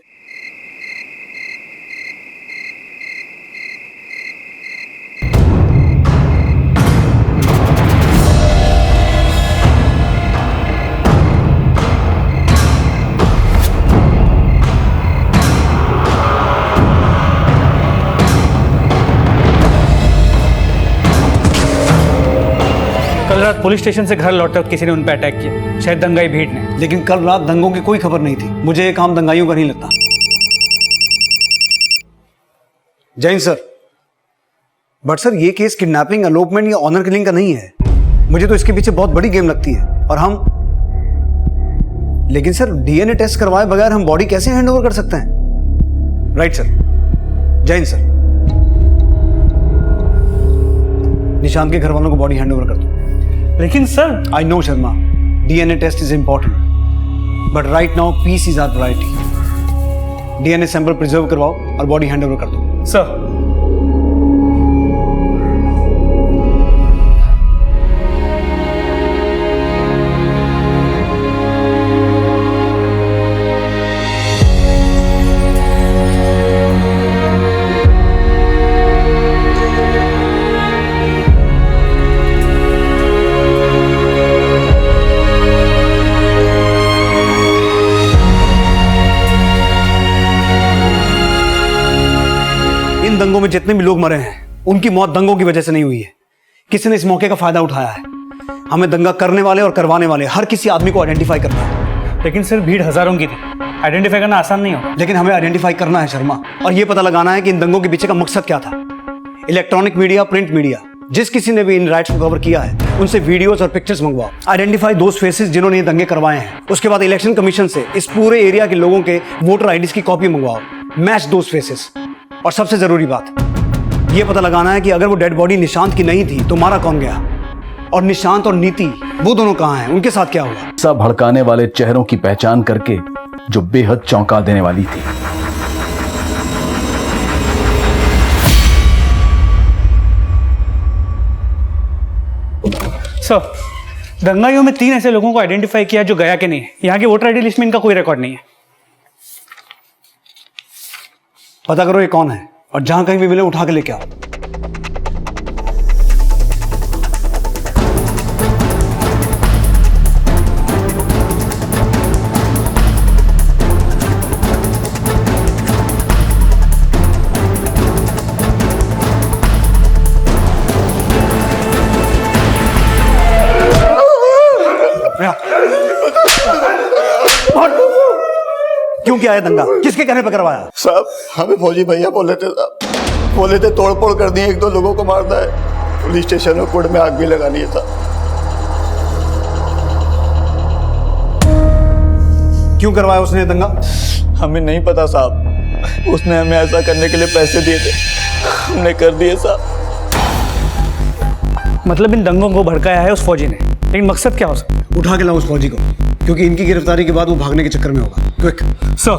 [SPEAKER 11] कल रात पुलिस स्टेशन से घर लौटते वक्त किसी ने उन पर अटैक किया, शायद दंगाई भीड़ ने।
[SPEAKER 17] लेकिन कल रात दंगों की कोई खबर नहीं थी। मुझे ये काम दंगाइयों का नहीं लगता। जैन सर, बट सर ये केस किडनैपिंग, एलोपमेंट या ऑनर किलिंग का नहीं है। मुझे तो इसके पीछे बहुत बड़ी गेम लगती है। और हम, लेकिन सर डीएनए टेस्ट करवाए बगैर हम बॉडी कैसे हैंड ओवर कर सकते हैं? Right sir. जय हिंद सर। निशांत के घर वालों को बॉडी हैंड ओवर कर दो।
[SPEAKER 11] लेकिन sir,
[SPEAKER 17] I know Sharma, DNA test is important, but right now peace is our priority. DNA sample preserve करवाओ और बॉडी हैंड ओवर कर दो।
[SPEAKER 11] सर।
[SPEAKER 17] दंगों में जितने भी लोग मरे हैं उनकी मौत दंगों की वजह से नहीं हुई है। किसी ने इस मौके का फायदा उठाया है। हमें दंगा करने वाले और करवाने वाले हर किसी आदमी को आइडेंटिफाई करना है।
[SPEAKER 11] लेकिन सर, भीड़ हजारों की थी, आइडेंटिफाई करना आसान नहीं होगा।
[SPEAKER 17] लेकिन हमें आइडेंटिफाई करना है शर्मा, और यह पता लगाना है कि इन दंगों के पीछे का मकसद क्या था। इलेक्ट्रॉनिक मीडिया, प्रिंट मीडिया, जिस किसी ने भी इन राइट्स को कवर किया है उनसे वीडियोस और पिक्चर्स मंगवाओ। आइडेंटिफाई दोज फेसेस जिन्होंने ये दंगे करवाए हैं। उसके बाद इलेक्शन कमीशन से इस पूरे एरिया के लोगों के वोटर आईडीज की कॉपी मंगवाओ। Match those faces. और सबसे जरूरी बात ये पता लगाना है कि अगर वो डेड बॉडी निशांत की नहीं थी तो मारा कौन गया, और निशांत और नीति वो दोनों कहाँ हैं, उनके साथ क्या हुआ।
[SPEAKER 1] सब भड़काने वाले चेहरों की पहचान करके जो बेहद चौंका देने वाली थी।
[SPEAKER 11] सर, दंगाइयों में 3 ऐसे लोगों को आइडेंटिफाई किया जो गया के नहीं है। यहाँ के वोटर आईडी लिस्ट में इनका कोई रिकॉर्ड नहीं है।
[SPEAKER 17] पता करो ये कौन है, और जहां कहीं भी मिले उठा के लेके आओ। क्यों किया है दंगा, किसके कहने पर करवाया?
[SPEAKER 2] साहब, हमें फौजी भैया बोले थे साहब, बोले थे तोड़फोड़ कर दिए, 1-2 लोगों को मारना है, पुलिस स्टेशन और कोर्ट में आग भी लगानी है साहब।
[SPEAKER 17] क्यों करवाया उसने दंगा?
[SPEAKER 9] हमें नहीं पता साहब, उसने हमें ऐसा करने के लिए पैसे दिए थे, हमने कर दिए साहब।
[SPEAKER 11] मतलब इन दंगों को भड़काया है उस फौजी ने, लेकिन मकसद क्या हो सकता?
[SPEAKER 17] उठा के लाओ उस फौजी को, क्योंकि इनकी गिरफ्तारी के बाद वो भागने के चक्कर में होगा। Quick
[SPEAKER 11] sir.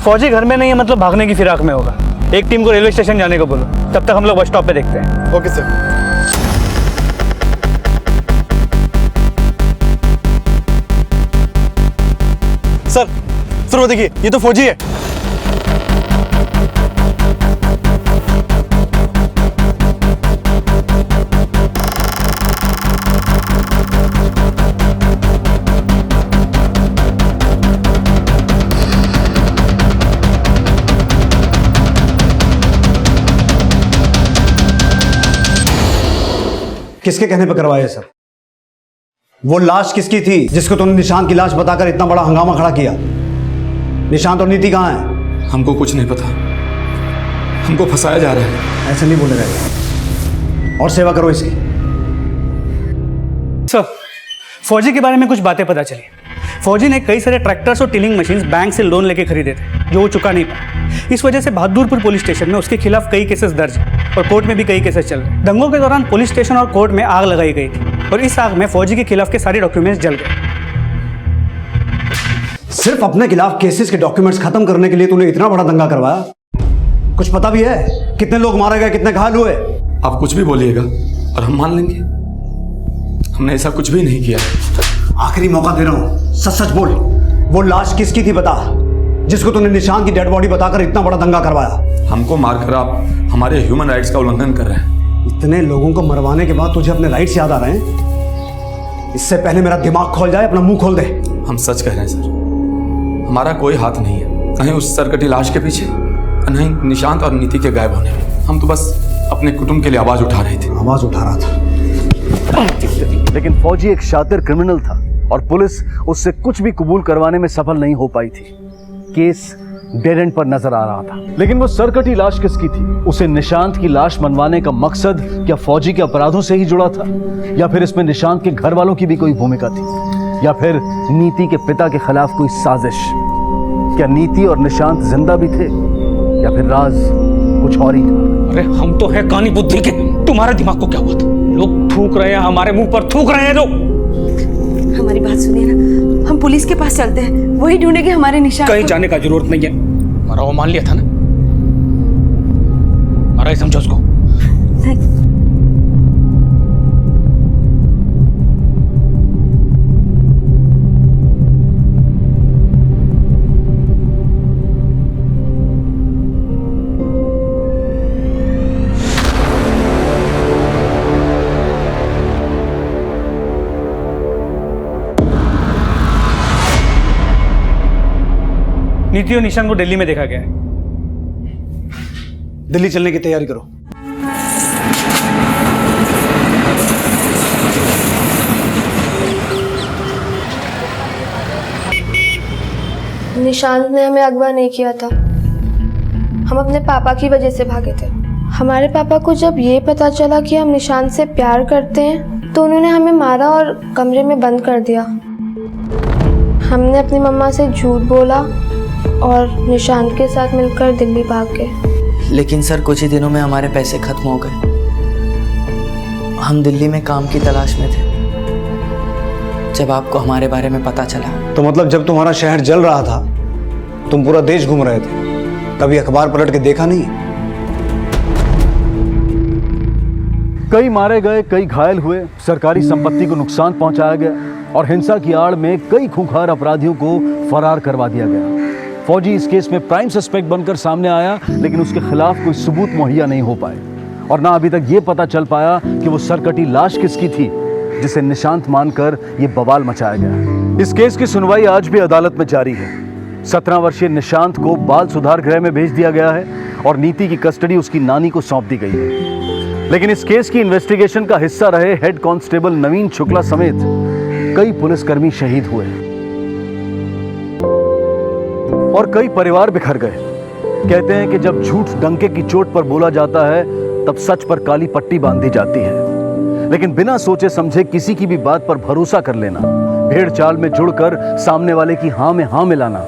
[SPEAKER 11] फौजी घर में नहीं है मतलब भागने की फिराक में होगा। एक टीम को रेलवे स्टेशन जाने को बोलो, तब तक हम लोग बस स्टॉप पे देखते हैं।
[SPEAKER 9] Okay sir. सर वो देखिए, ये तो फौजी है।
[SPEAKER 17] किसके कहने पर करवाया सर? वो लाश किसकी थी जिसको तुमने निशांत की लाश बताकर इतना बड़ा हंगामा खड़ा किया? निशांत और नीति कहाँ हैं?
[SPEAKER 14] हमको कुछ नहीं पता, हमको फंसाया जा रहा है।
[SPEAKER 17] ऐसे नहीं बोलेगा। और सेवा करो इसकी।
[SPEAKER 11] सर, फौजी के बारे में कुछ बातें पता चली। फौजी ने कई सारे ट्रैक्टर्स और टिलिंग मशीन्स बैंक से लोन लेके खरीदे थे जो वो चुका नहीं पाया। इस वजह से बहादुरपुर पुलिस स्टेशन में उसके खिलाफ कई केसेस दर्ज हैं और कोर्ट में भी कई केसेस चल रहे। दंगों के दौरान पुलिस स्टेशन और कोर्ट में आग लगाई गई थी और इस आग में फौजी के खिलाफ के सारे डॉक्यूमेंट्स जल गए।
[SPEAKER 17] सिर्फ अपने खिलाफ केसेस के डॉक्यूमेंट्स खत्म करने के लिए तूने इतना बड़ा दंगा करवाया? कुछ पता भी है कितने लोग मारे गए, कितने घायल हुए?
[SPEAKER 14] आप कुछ भी बोलिएगा और हम मान लेंगे, हमने ऐसा कुछ भी नहीं किया।
[SPEAKER 17] आखिरी मौका दे रहा हूं, सच सच बोल। वो लाश किसकी थी बता, जिसको तूने निशांत की डेड बॉडी बताकर इतना बड़ा दंगा करवाया?
[SPEAKER 14] हमको मारकर आप हमारे ह्यूमन राइट्स का उल्लंघन कर रहे हैं।
[SPEAKER 17] इतने लोगों को मरवाने के बाद तुझे अपने राइट्स याद आ रहे हैं? इससे पहले मेरा दिमाग खोल जाए, अपना मुंह खोल दे।
[SPEAKER 14] हम सच कह रहे हैं सर, हमारा कोई हाथ नहीं है, कहीं उस सरकटी लाश के पीछे, नहीं निशांत और नीति के गायब होने में। हम तो बस अपने कुटुंब के लिए आवाज उठा रहे थे।
[SPEAKER 17] आवाज उठा रहा था।
[SPEAKER 1] लेकिन फौजी एक शातिर क्रिमिनल था और पुलिस उससे कुछ भी कबूल करवाने में सफल नहीं हो पाई थी। केस डेड एंड पर नजर आ रहा था। लेकिन वो सरकटी लाश किसकी थी? उसे निशांत की लाश मनवाने का मकसद क्या फौजी के अपराधों से ही जुड़ा था, या फिर इसमें निशांत के घर वालों की भी कोई भूमिका थी, या फिर नीति के पिता के खिलाफ कोई साजिश? क्या नीति और निशांत जिंदा भी थे या फिर राज कुछ और ही था?
[SPEAKER 10] अरे हम तो है कानी बुद्धि के, तुम्हारे दिमाग को क्या हुआ था? लोग थूक रहे हैं, हमारे मुंह पर थूक रहे हैं लोग।
[SPEAKER 7] हमारी बात सुनिए ना, हम पुलिस के पास चलते हैं, वही ढूंढेंगे हमारे निशान।
[SPEAKER 10] कहीं जाने का जरूरत नहीं है, हमारा वो मान लिया था ना, हमारा ही समझो उसको।
[SPEAKER 11] नीति और निशान को दिल्ली में देखा गया है।
[SPEAKER 17] दिल्ली चलने की तैयारी करो।
[SPEAKER 5] निशांत ने हमें अगवा नहीं किया था, हम अपने पापा की वजह से भागे थे। हमारे पापा को जब ये पता चला कि हम निशांत से प्यार करते हैं तो उन्होंने हमें मारा और कमरे में बंद कर दिया। हमने अपनी मम्मा से झूठ बोला और निशांत के साथ मिलकर दिल्ली भाग गए।
[SPEAKER 6] लेकिन सर कुछ ही दिनों में हमारे पैसे खत्म हो गए। हम दिल्ली में काम की तलाश में थे जब आपको हमारे बारे में पता चला।
[SPEAKER 17] तो मतलब जब तुम्हारा शहर जल रहा था तुम पूरा देश घूम रहे थे, कभी अखबार पलट के देखा नहीं?
[SPEAKER 1] कई मारे गए, कई घायल हुए, सरकारी संपत्ति को नुकसान पहुंचाया गया और हिंसा की आड़ में कई खूंखार अपराधियों को फरार करवा दिया गया। फौजी इस केस में प्राइम सस्पेक्ट बनकर सामने आया, लेकिन उसके खिलाफ कोई सबूत मुहैया नहीं हो पाए और ना अभी तक ये पता चल पाया कि वो सरकटी लाश किसकी थी जिसे निशांत मानकर ये बवाल मचाया गया। इस केस की सुनवाई आज भी अदालत में जारी है। 17 वर्षीय निशांत को बाल सुधार गृह में भेज दिया गया है और नीति की कस्टडी उसकी नानी को सौंप दी गई है। लेकिन इस केस की इन्वेस्टिगेशन का हिस्सा रहे हेड कांस्टेबल नवीन शुक्ला समेत कई पुलिसकर्मी शहीद हुए और कई परिवार बिखर गए। कहते हैं कि जब झूठ डंके की चोट पर बोला जाता है तब सच पर काली पट्टी बांधी जाती है। लेकिन बिना सोचे समझे किसी की भी बात पर भरोसा कर लेना, भेड़ चाल में जुड़कर सामने वाले की हाँ में हाँ मिलाना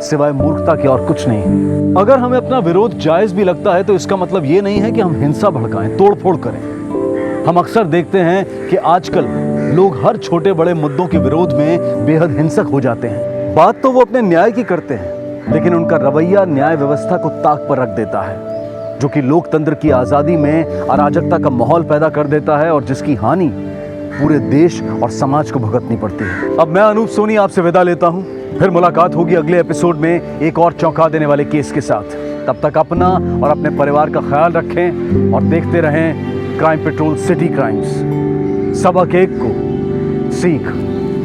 [SPEAKER 1] सिवाय मूर्खता के और कुछ नहीं है। अगर हमें अपना विरोध जायज भी लगता है तो इसका मतलब ये नहीं है कि हम हिंसा भड़काएं, तोड़फोड़ करें। हम अक्सर देखते हैं कि आजकल लोग हर छोटे बड़े मुद्दों के विरोध में बेहद हिंसक हो जाते हैं। बात तो वो अपने न्याय की करते हैं, लेकिन उनका रवैया न्याय व्यवस्था को ताक पर रख देता है, जो कि लोकतंत्र की आजादी में अराजकता का माहौल पैदा कर देता है और जिसकी हानि पूरे देश और समाज को भुगतनी पड़ती है। अब मैं अनूप सोनी आपसे विदा लेता हूं, फिर मुलाकात होगी अगले एपिसोड में एक और चौंका देने वाले केस के साथ। तब तक अपना और अपने परिवार का ख्याल रखें और देखते रहें क्राइम पेट्रोल सिटी क्राइम्स। सबक एक को सीख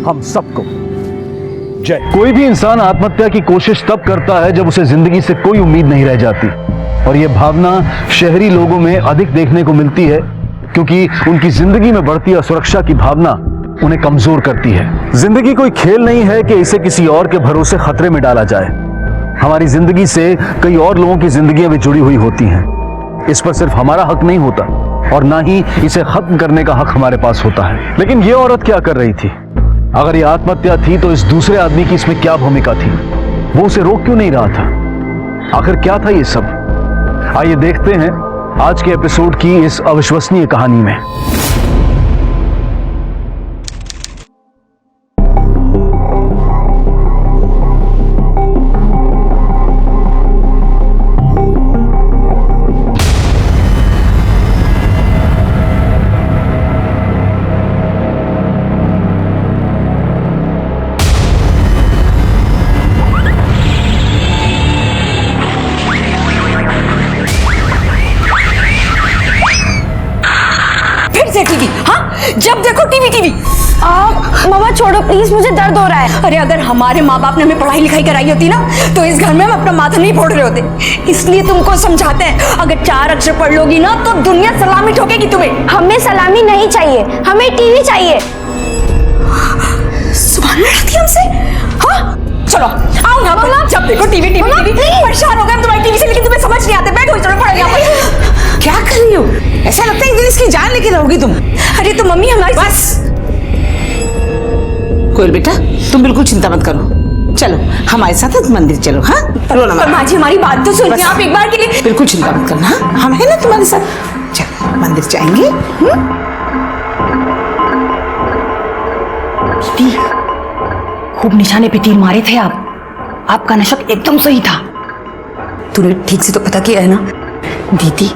[SPEAKER 1] हम सबको। जय। कोई भी इंसान आत्महत्या की कोशिश तब करता है जब उसे जिंदगी से कोई उम्मीद नहीं रह जाती, और यह भावना शहरी लोगों में अधिक देखने को मिलती है क्योंकि उनकी जिंदगी में बढ़ती असुरक्षा की भावना उन्हें कमजोर करती है। जिंदगी कोई खेल नहीं है कि इसे किसी और के भरोसे खतरे में डाला जाए। हमारी जिंदगी से कई और लोगों की जिंदगियां भी जुड़ी हुई होती हैं। इस पर सिर्फ हमारा हक नहीं होता और ना ही इसे खत्म करने का हक हमारे पास होता है। लेकिन ये औरत क्या कर रही थी? अगर ये आत्महत्या थी तो इस दूसरे आदमी की इसमें क्या भूमिका थी? वो उसे रोक क्यों नहीं रहा था? आखिर क्या था ये सब? आइए देखते हैं आज के एपिसोड की इस अविश्वसनीय कहानी में।
[SPEAKER 7] टीवी, हाँ जब देखो टीवी टीवी।
[SPEAKER 16] मामा छोड़ो प्लीज, मुझे दर्द हो रहा है।
[SPEAKER 7] अरे अगर हमारे माँ बाप ने हमें पढ़ाई लिखाई कराई होती ना तो इस घर में हम अपना माथा नहीं फोड़ रहे होते। इसलिए तुमको समझाते हैं, अगर 4 अक्षर पढ़ लोगी ना तो दुनिया सलामी ठोकेगी तुम्हें।
[SPEAKER 16] हमें सलामी नहीं चाहिए, हमें टीवी चाहिए।
[SPEAKER 7] सुभान लड़ती हमसे। हाँ चलो आओ यहाँ पर, जब देखो टीवी टीवी टीवी। परेशान हो गए हम तुम्हारी टीवी से, लेकिन तुम्हें समझ नहीं आते। बैठो चलो पढ़ो यहाँ पर।
[SPEAKER 20] क्या कर रही हो? ऐसा लगता है एक दिन इसकी जान लेके रहोगी तुम।
[SPEAKER 7] अरे तो मम्मी हमारी
[SPEAKER 20] बस। कोयल बेटा तुम बिल्कुल चिंता मत करो, चलो हमारे साथ मंदिर चलो। हाँ रोना मत।
[SPEAKER 7] माँ जी हमारी बात तो सुनिए आप एक बार के लिए।
[SPEAKER 20] बिल्कुल चिंता मत करना, हाँ? हम है ना तुम्हारे साथ। चलो मंदिर जाएंगे।
[SPEAKER 21] खूब निशाने पे तीर मारे थे आप। आपका नशक एकदम सही था।
[SPEAKER 7] तूने ठीक से तो पता किया है ना?
[SPEAKER 21] दीदी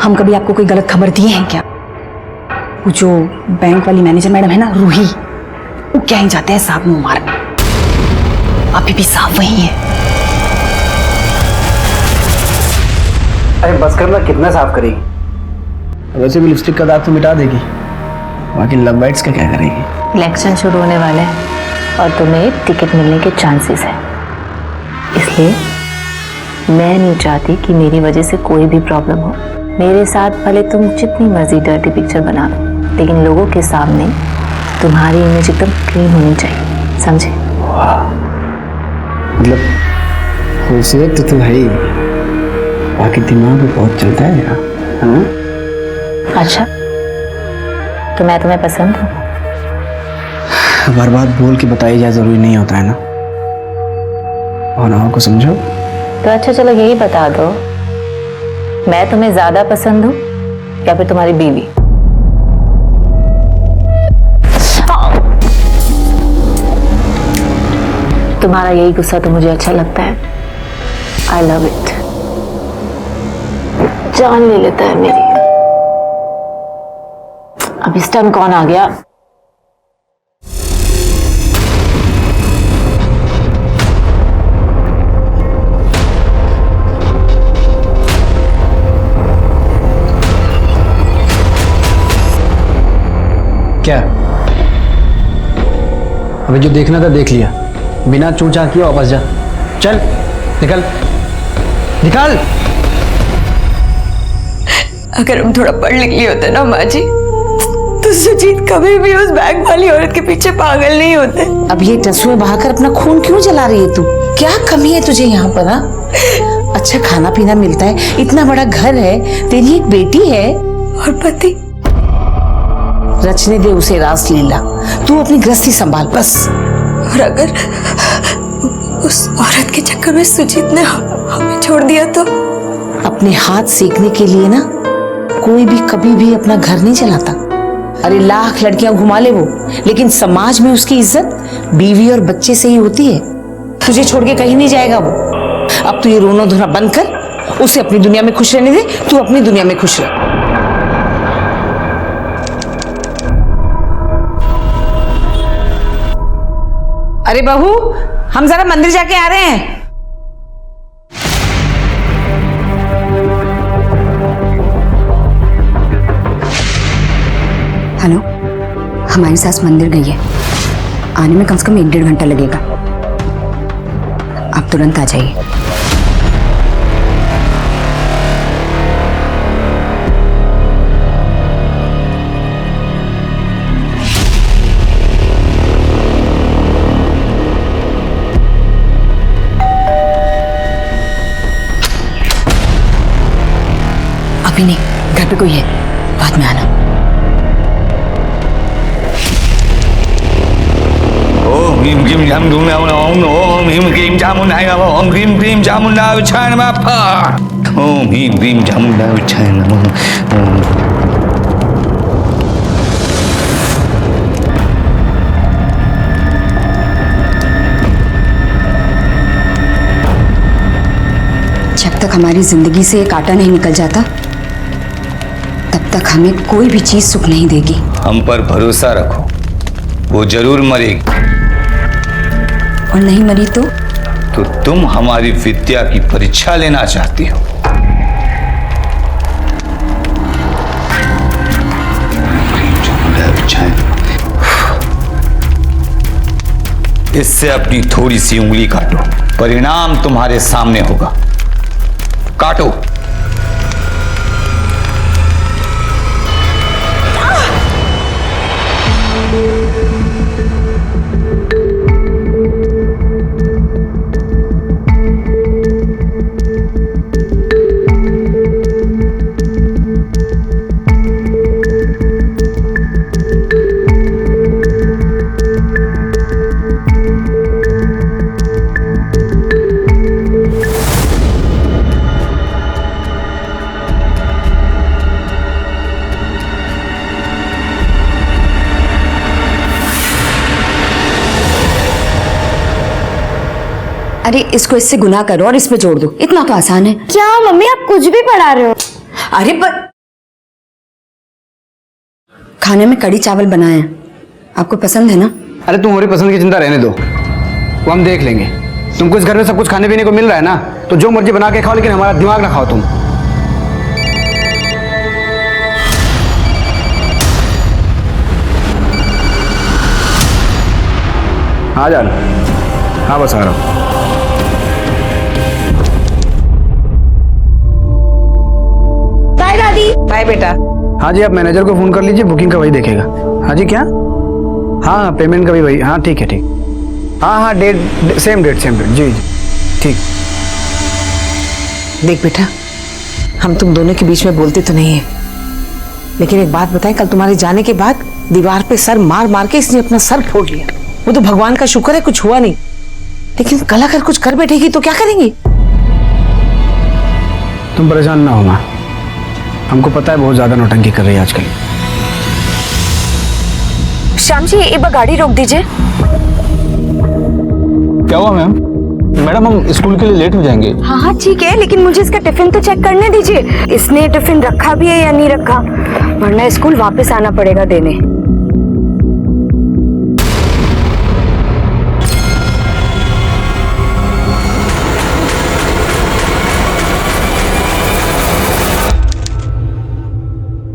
[SPEAKER 21] हम कभी आपको कोई गलत खबर दिए हैं क्या? वो जो बैंक वाली मैनेजर मैडम है ना रूही, वो क्या ही जाते हैं साहब मुंह मारने। अभी भी साफ वही है।
[SPEAKER 12] अरे बस करना, कितना साफ करेगी? वैसे भी लिपस्टिक का दाग तो मिटा देगी, बाकी लव बाइट्स का क्या करेगी?
[SPEAKER 22] इलेक्शन शुरू होने वाले हैं और तुम्हें टिकट मिलने के चांसेस हैं, इसलिए मैं नहीं चाहती कि मेरी वजह से कोई भी प्रॉब्लम हो। मेरे साथ भले तुम जितनी मर्जी डर्टी पिक्चर बना लो, लेकिन लोगों के सामने तुम्हारी इमेज एकदम क्लीन होनी चाहिए, समझे?
[SPEAKER 12] मतलब खूबसूरत तो तुम है ही, बाकी दिमाग भी बहुत चलता है यार। हाँ?
[SPEAKER 22] अच्छा तो मैं तुम्हें पसंद हूँ?
[SPEAKER 12] बार बार बोल के बताई जाए जरूरी नहीं होता है ना, भावनाओं को समझो।
[SPEAKER 22] तो अच्छा चलो यही बता दो, मैं तुम्हें ज्यादा पसंद हूँ या फिर तुम्हारी बीवी? तुम्हारा यही गुस्सा तो मुझे अच्छा लगता है। I love it. जान ले लेता है मेरी। अब इस टाइम कौन आ गया?
[SPEAKER 12] क्या? अबे जो देखना था देख लिया, बिना चूचा किए वापस जा। चल निकल निकल।
[SPEAKER 7] अगर हम थोड़ा पढ़ लिख लिए होते ना माँ जी, तो सुजीत कभी भी उस बैंक वाली औरत के पीछे पागल नहीं होते।
[SPEAKER 20] अब ये टसुए बहाकर अपना खून क्यों जला रही है तू? क्या कमी है तुझे यहाँ पर? हाँ अच्छा खाना पीना मिलता है, इतना बड़ा घर है, तेरी एक बेटी है
[SPEAKER 7] और पति।
[SPEAKER 20] रचने दे उसे रासलीला, तू अपनी गृहस्थी संभाल बस।
[SPEAKER 7] और अगर उस औरत के चक्कर में सुजीत ने हमें छोड़ दिया तो?
[SPEAKER 20] अपने हाथ सीखने के लिए ना कोई भी कभी भी अपना घर नहीं चलाता। अरे लाख लड़कियां घुमा ले वो, लेकिन समाज में उसकी इज्जत बीवी और बच्चे से ही होती है। तुझे छोड़ के कहीं नहीं जाएगा वो। अब तू ये रोना धोना बंद कर, उसे अपनी दुनिया में खुश रहने दे, तू अपनी दुनिया में खुश रह। अरे बहू हम जरा मंदिर जाके आ रहे हैं।
[SPEAKER 21] हेलो, हमारी सास मंदिर गई है, आने में कम से कम 1-1.5 घंटा लगेगा। आप तुरंत आ जाइए। अभी नहीं, घर पे कोई है, बाद में आना।
[SPEAKER 23] ओम ह्रीम क्लीम चामुंडा ओम ह्रीम क्लीम चामुंडा ओम ह्रीम क्लीम चामुंडा विच्छाय नमः। ओम ह्रीम क्लीम चामुंडा विच्छाय नमः।
[SPEAKER 21] जब तक हमारी जिंदगी से एक कांटा नहीं निकल जाता, तब तक हमें कोई भी चीज सुख नहीं देगी।
[SPEAKER 23] हम पर भरोसा रखो, वो जरूर मरेगी।
[SPEAKER 21] और नहीं मरी तो
[SPEAKER 23] तुम हमारी विद्या की परीक्षा लेना चाहती हो। इससे अपनी थोड़ी सी उंगली काटो, परिणाम तुम्हारे सामने होगा। काटो।
[SPEAKER 21] अरे इसको इससे गुनाह करो और इस पे जोड़ दो, इतना तो आसान है।
[SPEAKER 3] क्या मम्मी आप कुछ भी पढ़ा रहे हो?
[SPEAKER 21] अरे पर खाने में कड़ी चावल बनाए हैं, आपको पसंद है ना?
[SPEAKER 12] अरे तुम हमारी पसंद की चिंता रहने दो, वो हम देख लेंगे। तुमको इस घर में सब कुछ खाने पीने को मिल रहा है ना, तो जो मर्जी बना के खाओ, लेकिन हमारा दिमाग ना खाओ तुम। हाँ जान, हाँ बस आ रहा हूँ।
[SPEAKER 3] बाय दादी।
[SPEAKER 21] बाय बेटा।
[SPEAKER 12] हाँ जी, आप मैनेजर को फोन कर लीजिए, बुकिंग का वही देखेगा। हाँ जी, क्या? हाँ पेमेंट का भी वही। हाँ ठीक है, ठीक। हाँ डेट सेम डेट जी जी ठीक।
[SPEAKER 20] देख बेटा, हम तुम दोनों के बीच में बोलते तो नहीं है, लेकिन एक बात बताएं, कल तुम्हारे जाने के बाद दीवार पे सर मार मार के इसने अपना सर फोड़ लिया। वो तो भगवान का शुक्र है कुछ हुआ नहीं, लेकिन कल अगर कुछ कर बैठेगी तो क्या करेंगी?
[SPEAKER 12] तुम परेशान ना हो माँ, हमको पता है बहुत ज्यादा नौटंकी कर रही है आजकल।
[SPEAKER 21] श्याम जी एक बार गाड़ी रोक दीजिए।
[SPEAKER 14] क्या हुआ मैम? मैडम हम स्कूल के लिए लेट हो जाएंगे।
[SPEAKER 21] हाँ ठीक है, लेकिन मुझे इसका टिफिन तो चेक करने दीजिए, इसने टिफिन रखा भी है या नहीं रखा, वरना स्कूल वापस आना पड़ेगा देने।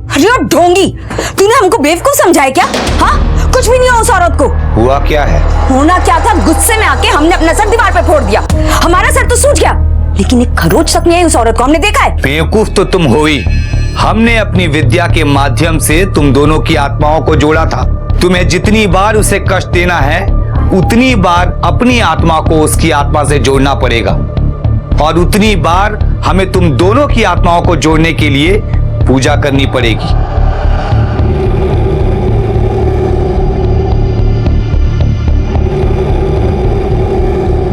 [SPEAKER 21] अरे ढोंगी, तूने हमको बेवकूफ समझा है क्या? हाँ कुछ भी नहीं हुआ उस औरत को।
[SPEAKER 23] हुआ क्या है?
[SPEAKER 21] होना क्या था, गुस्से में आके हमने अपना सर दीवार पे फोड़ दिया, हमारा सर तो सूज गया, लेकिन एक खरोच तक नहीं आई उस औरत को, हमने देखा है।
[SPEAKER 23] बेवकूफ तो तुम हो ही। हमने अपनी विद्या के माध्यम से तुम दोनों की आत्माओं को जोड़ा था। तुम्हें जितनी बार उसे कष्ट देना है, उतनी बार अपनी आत्मा को उसकी आत्मा से जोड़ना पड़ेगा, और उतनी बार हमें तुम दोनों की आत्माओं को जोड़ने के लिए पूजा करनी पड़ेगी।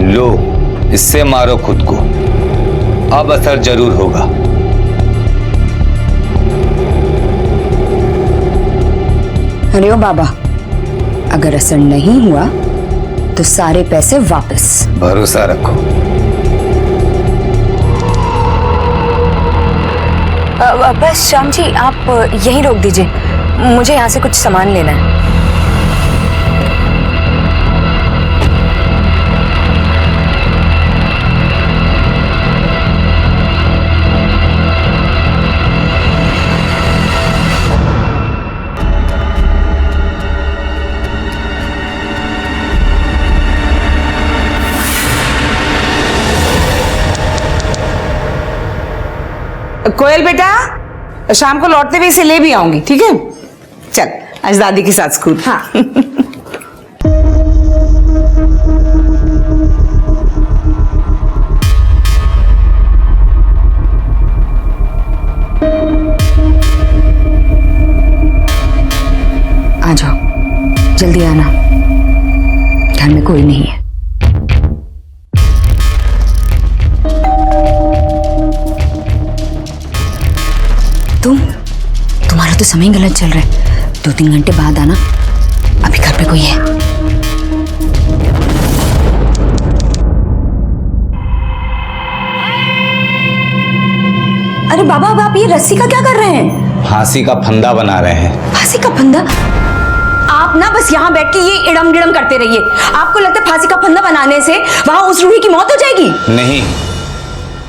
[SPEAKER 23] लो, इससे मारो खुद को, अब असर जरूर होगा।
[SPEAKER 21] अरे ओ बाबा, अगर असर नहीं हुआ तो सारे पैसे वापस।
[SPEAKER 23] भरोसा रखो।
[SPEAKER 21] बस श्याम जी आप यहीं रोक दीजिए, मुझे यहाँ से कुछ सामान लेना है।
[SPEAKER 20] कोयल बेटा, शाम को लौटते हुए इसे ले भी आऊंगी, ठीक है? चल आज दादी के साथ स्कूल। हाँ आ जाओ, जल्दी आना, घर में कोई नहीं है। तुम्हारा तो समय गलत चल रहा है, 2-3 घंटे बाद आना, अभी घर पे कोई है। अरे बाबा, अब आप ये रस्सी का क्या कर रहे हैं?
[SPEAKER 23] फांसी का फंदा बना रहे हैं।
[SPEAKER 21] फांसी का फंदा? आप ना बस यहाँ बैठ के ये इड़म डिड़म करते रहिए। आपको लगता है फांसी का फंदा बनाने से वहां उस रूही की मौत हो जाएगी?
[SPEAKER 23] नहीं,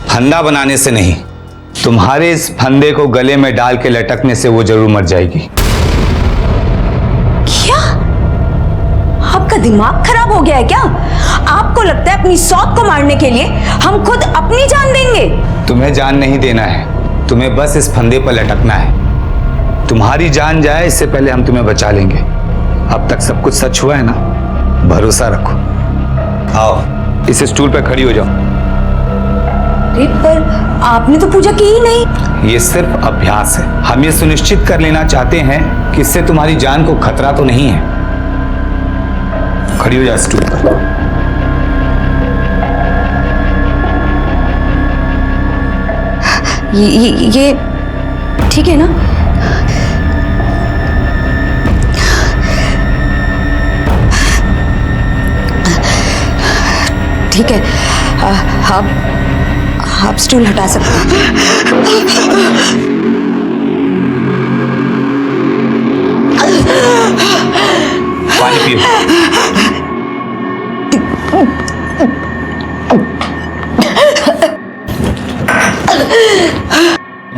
[SPEAKER 23] फंदा बनाने से नहीं, तुम्हारे इस फंदे को गले में डाल के लटकने से वो जरूर मर जाएगी।
[SPEAKER 21] क्या आपका दिमाग खराब हो गया है क्या? आपको लगता है अपनी सौत को मारने के लिए हम खुद अपनी जान देंगे?
[SPEAKER 23] तुम्हें जान नहीं देना है, तुम्हें बस इस फंदे पर लटकना है। तुम्हारी जान जाए इससे पहले हम तुम्हें बचा लेंगे। अब तक सब कुछ सच हुआ है ना, भरोसा रखो। आओ इस स्टूल पर खड़ी हो जाओ।
[SPEAKER 21] पर आपने तो पूजा की ही नहीं।
[SPEAKER 23] ये सिर्फ अभ्यास है, हम ये सुनिश्चित कर लेना चाहते हैं कि इससे तुम्हारी जान को खतरा तो नहीं है। खड़ी हो जा स्टूल पर।
[SPEAKER 21] ये ठीक है ना? ठीक है, आप स्टूल हटा सकते हैं।
[SPEAKER 23] पानी पियो।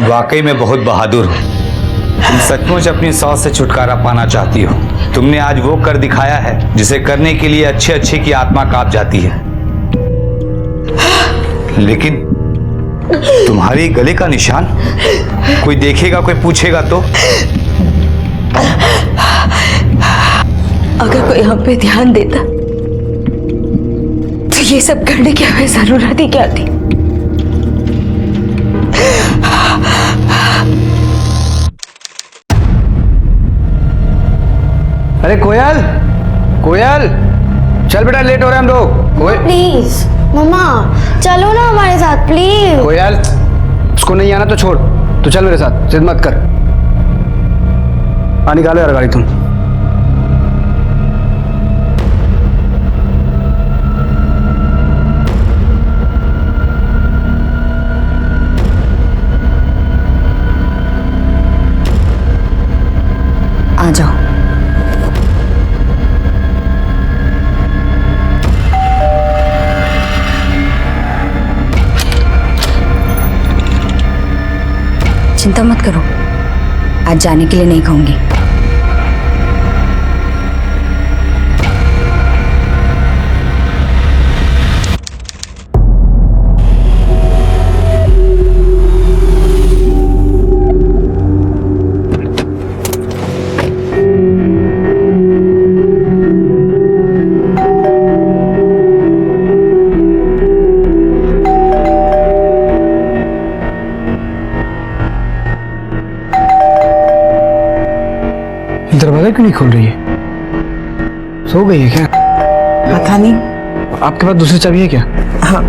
[SPEAKER 23] वाकई में बहुत बहादुर हो। तुम सचमुच अपनी सास से छुटकारा पाना चाहती हो। तुमने आज वो कर दिखाया है जिसे करने के लिए अच्छे अच्छे की आत्मा कांप जाती है। लेकिन तुम्हारे गले का निशान कोई देखेगा, कोई पूछेगा तो?
[SPEAKER 21] अगर कोई हम पे ध्यान देता तो ये सब करने की हमें जरूरत ही क्या थी?
[SPEAKER 12] अरे कोयल, कोयल, चल बेटा, लेट हो रहे हम लोग।
[SPEAKER 3] प्लीज मम्मा चलो ना हमारे साथ प्लीज।
[SPEAKER 12] कोयल, उसको नहीं आना तो छोड़, तू चल मेरे साथ, जिद मत कर। निकालो यार गाड़ी तुम।
[SPEAKER 21] आ जाओ। चिंता मत करो, आज जाने के लिए नहीं कहूंगी।
[SPEAKER 12] दरवाजा क्यों नहीं खोल रही है? सो गई है क्या?
[SPEAKER 21] पता नहीं।
[SPEAKER 12] आपके पास दूसरी चाबी है क्या?
[SPEAKER 21] हाँ।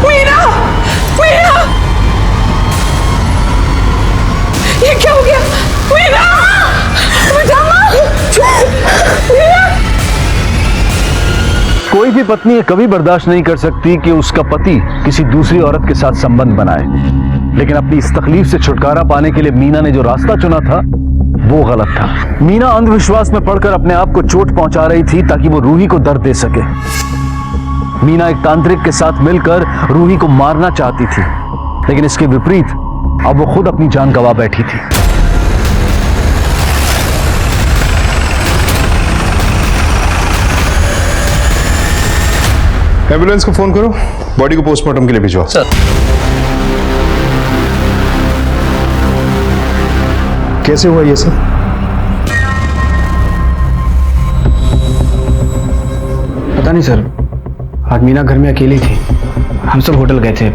[SPEAKER 7] मीना, मीना, ये क्या हो गया? मीना,
[SPEAKER 1] कोई भी पत्नी ये कभी बर्दाश्त नहीं कर सकती कि उसका पति किसी दूसरी औरत के साथ संबंध बनाए, लेकिन अपनी इस तकलीफ से छुटकारा पाने के लिए मीना ने जो रास्ता चुना था वो गलत था। मीना अंधविश्वास में पड़कर अपने आप को चोट पहुंचा रही थी ताकि वो रूही को दर्द दे सके। मीना एक तांत्रिक के साथ मिलकर रूही को मारना चाहती थी, लेकिन इसके विपरीत अब वो खुद अपनी जान गंवा बैठी थी।
[SPEAKER 2] एम्बुलेंस को फोन करो, बॉडी को पोस्टमार्टम के लिए भिजवाओ।
[SPEAKER 11] सर।
[SPEAKER 2] कैसे हुआ ये सब?
[SPEAKER 12] पता नहीं सर, आज मीना घर में अकेली थी। हम सब होटल गए थे,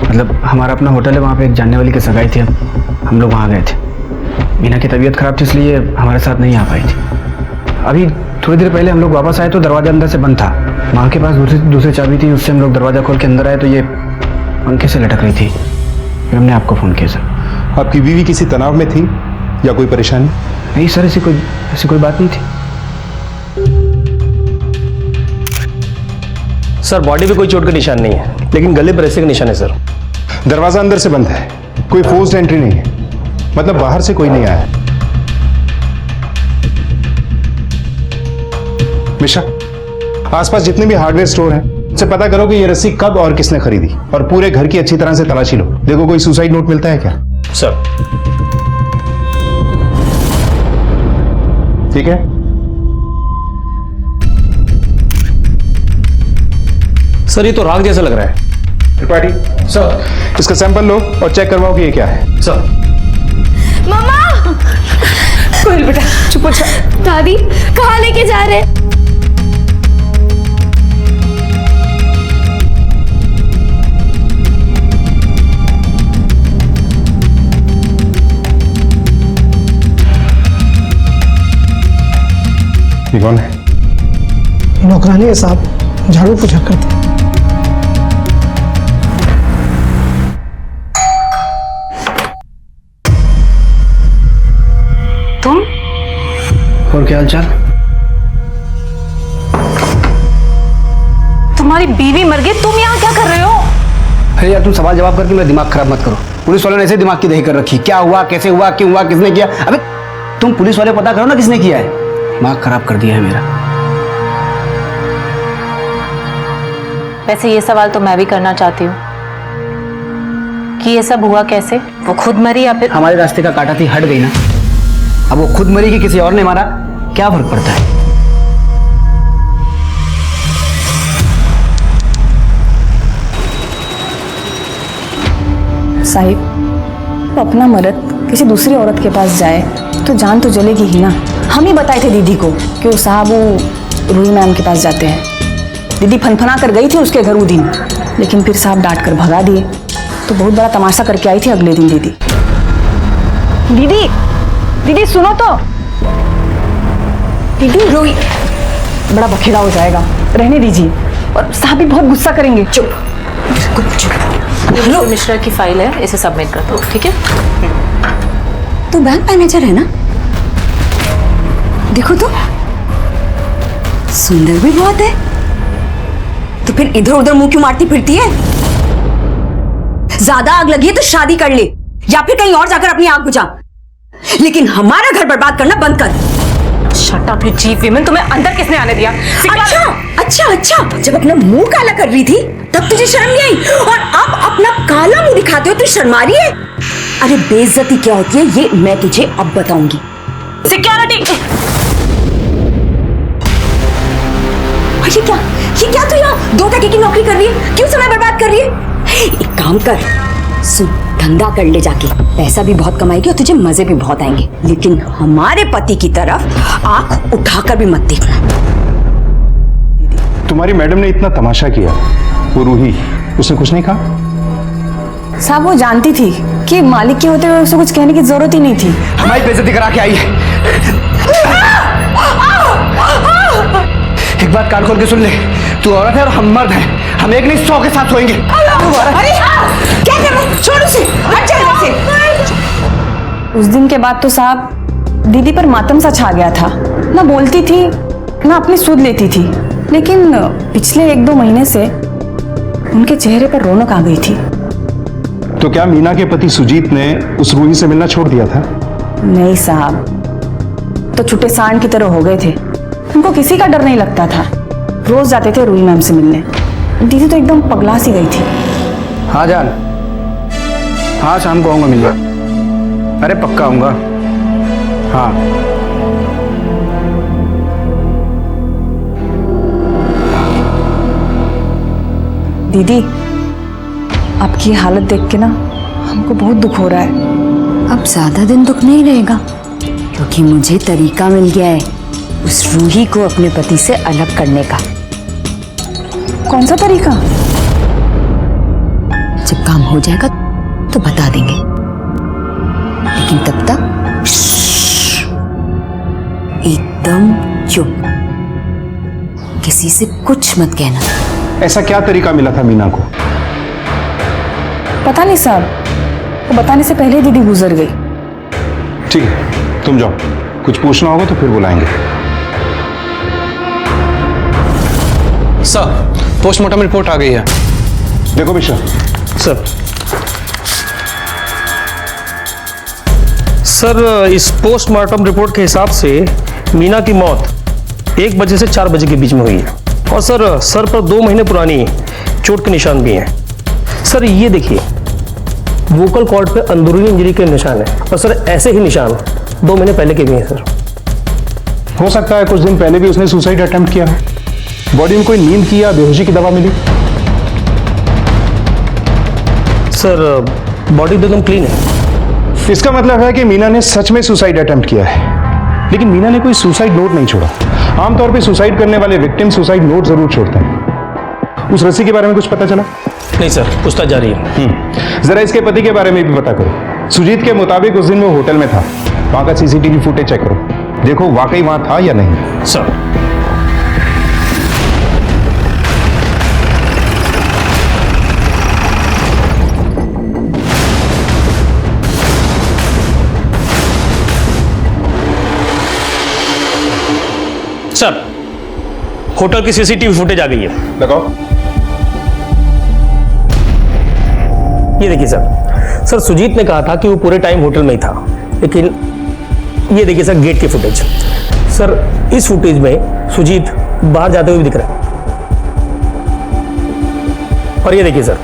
[SPEAKER 12] मतलब हमारा अपना होटल है, वहाँ पे एक जानने वाली की सगाई थी, हम लोग वहाँ गए थे। मीना की तबीयत खराब थी इसलिए हमारे साथ नहीं आ पाई थी। अभी थोड़ी देर पहले हम लोग वापस आए तो दरवाजा अंदर से बंद था। माँ के पास दूसरी चाबी थी, उससे हम लोग दरवाजा खोल के अंदर आए तो ये पंखे से लटक रही थी। फिर हमने आपको फ़ोन किया सर।
[SPEAKER 2] आपकी बीवी किसी तनाव में थी या कोई परेशानी?
[SPEAKER 12] नहीं सर, ऐसी कोई बात नहीं थी।
[SPEAKER 13] सर बॉडी पे कोई चोट का निशान नहीं है, लेकिन गले पर ऐसे का निशान है सर।
[SPEAKER 2] दरवाजा अंदर से बंद है, कोई फोर्स्ड एंट्री नहीं है, मतलब बाहर से कोई नहीं आया। मिश्रा, आसपास जितने भी हार्डवेयर स्टोर हैं उनसे पता करो कि ये रस्सी कब और किसने खरीदी, और पूरे घर की अच्छी तरह से तलाशी लो। देखो कोई सुसाइड नोट मिलता है क्या?
[SPEAKER 13] सर।
[SPEAKER 2] ठीक है,
[SPEAKER 13] सर ये तो राग जैसा लग रहा है।
[SPEAKER 2] त्रिपाठी सर, इसका सैंपल लो और चेक करवाओ कि ये क्या है।
[SPEAKER 13] सर।
[SPEAKER 3] मम्मा,
[SPEAKER 21] कोयल बेटा चुप हो जा।
[SPEAKER 3] दादी कहाँ लेके जा रहे?
[SPEAKER 2] ये कौन है?
[SPEAKER 15] नौकरानी है साहब, झाड़ू पोछा करते।
[SPEAKER 21] तुम?
[SPEAKER 12] और क्या हालचाल?
[SPEAKER 21] तुम्हारी बीवी मर गई, तुम यहाँ क्या कर रहे हो?
[SPEAKER 12] अरे यार तुम सवाल जवाब करके मेरा दिमाग खराब मत करो। पुलिस वालों ने ऐसे दिमाग की दही कर रखी, क्या हुआ, कैसे हुआ, क्यों हुआ, किसने किया। अबे तुम पुलिस वाले पता करो ना किसने किया है। दिमाग खराब कर दिया है मेरा।
[SPEAKER 22] वैसे ये सवाल तो मैं भी करना चाहती हूँ कि ये सब हुआ कैसे? वो खुद मरी या फिर?
[SPEAKER 12] हमारे रास्ते का कांटा थी, हट गई ना। अब वो खुद मरी कि किसी और ने मारा, क्या फर्क पड़ता है।
[SPEAKER 21] साहिब, अपना मर्द किसी दूसरी औरत के पास जाए तो जान तो जलेगी ही ना। हम ही बताए थे दीदी को कि वो साहब वो रूही मैम के पास जाते हैं। दीदी फनफना कर गई थी उसके घर वो दिन, लेकिन फिर साहब डांट कर भगा दिए। तो बहुत बड़ा तमाशा करके आई थी अगले दिन दीदी। दीदी दीदी सुनो तो, दीदी रूही बड़ा बखेड़ा हो जाएगा, रहने दीजिए, और साहब भी बहुत गुस्सा करेंगे। चुप
[SPEAKER 22] हेलो, मिश्रा की फाइल है, इसे सबमिट कर दो, ठीक है?
[SPEAKER 21] तो बैंक मैनेजर है ना? देखो तो सुंदर भी बहुत है, तो फिर इधर उधर मुंह क्यों मारती फिरती है? ज्यादा आग लगी है तो शादी कर ले, या फिर कहीं और जाकर अपनी आग बुझा, लेकिन हमारा घर बर्बाद करना बंद कर।
[SPEAKER 22] Shut up you chief women, तुम्हें अंदर किसने आने दिया?
[SPEAKER 21] अच्छा, जब अपना मुंह काला कर रही थी तब तुझे शर्म नहीं आई, और अब अपना काला मुंह दिखाते हो तो शर्मा रही है? अरे बेइज्जती क्या होती है ये मैं तुझे अब बताऊंगी।
[SPEAKER 22] सिक्योरिटी!
[SPEAKER 21] ये क्या तू यहाँ 2 टके की नौकरी कर रही है? क्यों समय बर्बाद कर रही है? एक काम कर, सुन, धंधा कर ले जाके, पैसा भी बहुत कमाएगी और तुझे मजे भी बहुत आएंगे, लेकिन हमारे पति की तरफ आंख उठाकर भी मत देखना।
[SPEAKER 2] तुम्हारी मैडम ने इतना तमाशा किया, वो रूही, उसने कुछ नहीं कहा?
[SPEAKER 21] साहब वो जानती थी कि मालिक के होते हुए उसे कुछ कहने की जरूरत ही नहीं थी।
[SPEAKER 12] हमारी बेइज्जती करा के आई है। एक बात कान खोल के सुन ले, तू औरत है और हम मर्द हैं, हम एक नहीं 100 के साथ सोएंगे।
[SPEAKER 21] अरे क्या कर रहे हो? छोड़ उसे, हट जा यहाँ से। उस दिन के बाद तो साहब दीदी पर मातम सा छा गया था, ना बोलती थी ना अपनी सुध लेती थी, लेकिन पिछले 1-2 महीने से उनके चेहरे पर रौनक आ गई थी।
[SPEAKER 2] तो क्या मीना के पति सुजीत ने उस रूही से मिलना छोड़ दिया था?
[SPEAKER 21] नहीं साहब, तो छुट्टे सांड की तरह हो गए थे, उनको किसी का डर नहीं लगता था, रोज जाते थे रूही मैम से मिलने। दीदी तो एकदम पगला सी गई थी।
[SPEAKER 12] हाँ जान, हाँ शाम को आऊंगा मिलने। अरे पक्का आऊंगा, हाँ।
[SPEAKER 21] दीदी आपकी हालत देख के ना हमको बहुत दुख हो रहा है।
[SPEAKER 4] अब ज्यादा दिन दुख नहीं रहेगा, क्योंकि मुझे तरीका मिल गया है उस रूही को अपने पति से अलग करने का।
[SPEAKER 21] कौन सा तरीका?
[SPEAKER 4] जब काम हो जाएगा तो बता देंगे, लेकिन तब तक एकदम चुप, किसी से कुछ मत कहना।
[SPEAKER 2] ऐसा क्या तरीका मिला था मीना को?
[SPEAKER 21] पता नहीं साहब, वो बताने से पहले दीदी गुजर गई।
[SPEAKER 2] ठीक है, तुम जाओ, कुछ पूछना होगा तो फिर बुलाएंगे।
[SPEAKER 15] सर, पोस्टमार्टम रिपोर्ट आ गई है।
[SPEAKER 2] देखो मिश्रा।
[SPEAKER 13] सर, इस पोस्टमार्टम रिपोर्ट के हिसाब से मीना की मौत 1 बजे से 4 बजे के बीच में हुई है, और सर पर 2 महीने पुरानी चोट के निशान भी हैं। सर ये देखिए, वोकल कॉर्ड पे अंदरूनी इंजरी के निशान है, और सर ऐसे ही निशान 2 महीने पहले के भी हैं सर।
[SPEAKER 2] हो सकता है कुछ दिन पहले भी उसने सुसाइड अटेम्प्ट किया है। बॉडी में कोई नींद की या बेहोशी की दवा मिली?
[SPEAKER 13] सर बॉडी एकदम क्लीन है।
[SPEAKER 2] इसका मतलब है कि मीना ने सच में सुसाइड अटेम्प्ट किया है, लेकिन मीना ने कोई सुसाइड नोट नहीं छोड़ा। आमतौर पे सुसाइड करने वाले विक्टिम सुसाइड नोट जरूर छोड़ते हैं। उस रस्सी के बारे में कुछ पता चला?
[SPEAKER 13] नहीं सर, पूछताछ जारी है।
[SPEAKER 2] जरा इसके पति के बारे में भी पता करो। सुजीत के मुताबिक उस दिन वो होटल में था, वहां का सीसीटीवी फुटेज चेक करो, देखो वाकई वहां था या नहीं।
[SPEAKER 13] सर सर, होटल की सीसीटीवी फुटेज आ गई है।
[SPEAKER 14] लगाओ।
[SPEAKER 13] ये देखिए सर, सुजीत ने कहा था कि वो पूरे टाइम होटल में ही था, लेकिन ये देखिए सर गेट की फुटेज। सर इस फुटेज में सुजीत बाहर जाते हुए भी दिख रहा है। और ये देखिए सर,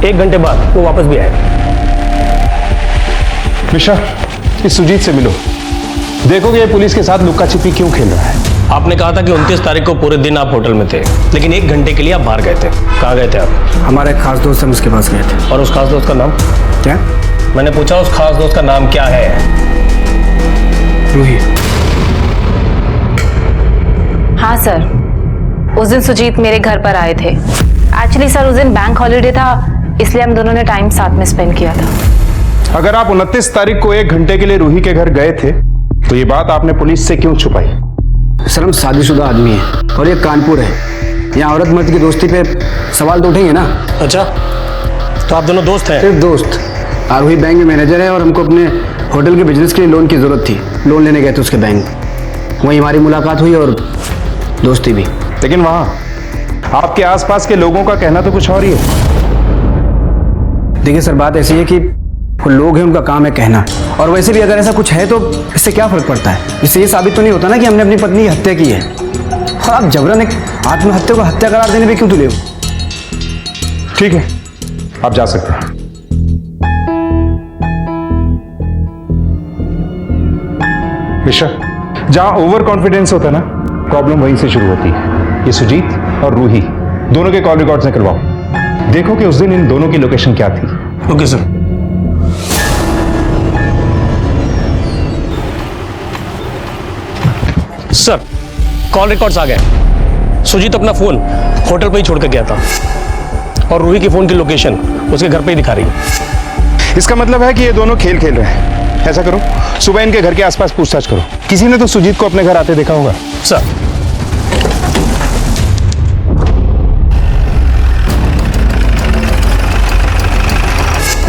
[SPEAKER 13] 1 घंटे बाद वो वापस भी आए।
[SPEAKER 15] मिश्रा, इस सुजीत से मिलो, देखोगे ये पुलिस के साथ लुक्का छिपी क्यों खेल रहा है।
[SPEAKER 13] आपने कहा था कि 29 तारीख को पूरे दिन आप होटल में थे, लेकिन 1 घंटे के लिए आप बाहर गए थे। कहाँ गए थे आप?
[SPEAKER 12] हमारा एक खास दोस्त है, उसके पास गए थे।
[SPEAKER 13] और उस खास दोस्त का नाम
[SPEAKER 12] क्या?
[SPEAKER 13] मैंने पूछा उस खास दोस्त का नाम क्या है?
[SPEAKER 12] रूही।
[SPEAKER 22] हाँ सर, उस दिन सुजीत मेरे घर पर आए थे। एक्चुअली सर उस दिन बैंक हॉलीडे था, इसलिए हम दोनों ने टाइम साथ में स्पेंड किया था।
[SPEAKER 15] अगर आप 29 तारीख को 1 घंटे के लिए रूही के घर गए थे तो ये बात आपने पुलिस से क्यों छुपाई?
[SPEAKER 12] सर हम शादीशुदा आदमी हैं और ये कानपुर है, यहाँ औरत मर्द की दोस्ती पे सवाल तो उठेंगे ना।
[SPEAKER 13] अच्छा, तो आप दोनों दोस्त हैं?
[SPEAKER 12] सिर्फ दोस्त। रूही बैंक में मैनेजर है और हमको अपने होटल के बिजनेस के लिए लोन की जरूरत थी, लोन लेने गए थे उसके बैंक। वहीं हमारी मुलाकात हुई और दोस्ती भी।
[SPEAKER 15] लेकिन वहां आपके आसपास के लोगों का कहना तो कुछ और ही है।
[SPEAKER 12] देखिए सर, बात ऐसी है कि वो लोग हैं, उनका काम है कहना, और वैसे भी अगर ऐसा कुछ है तो इससे क्या फर्क पड़ता है? इससे ये साबित तो नहीं होता ना कि हमने अपनी पत्नी की हत्या की है। और आप जबरन एक आत्महत्या को हत्या करार देने पे क्यों तुले हो?
[SPEAKER 15] ठीक है, आप जा सकते हैं। मिश्रा, जहां ओवर कॉन्फिडेंस होता है ना, प्रॉब्लम वहीं से शुरू होती है। ये सुजीत और रूही दोनों के कॉल रिकॉर्ड्स निकलवाओ, देखो कि उस दिन इन दोनों की लोकेशन क्या थी।
[SPEAKER 13] Okay sir. Sir call records आ गए। सुजीत अपना फोन होटल पे ही छोड़ कर गया था और रूही के फोन की लोकेशन उसके घर पे ही दिखा रही है।
[SPEAKER 15] इसका मतलब है कि ये दोनों खेल खेल रहे हैं। ऐसा करो, सुबह इनके घर के आसपास पूछताछ करो, किसी ने तो सुजीत को अपने घर आते देखा होगा।
[SPEAKER 13] सर।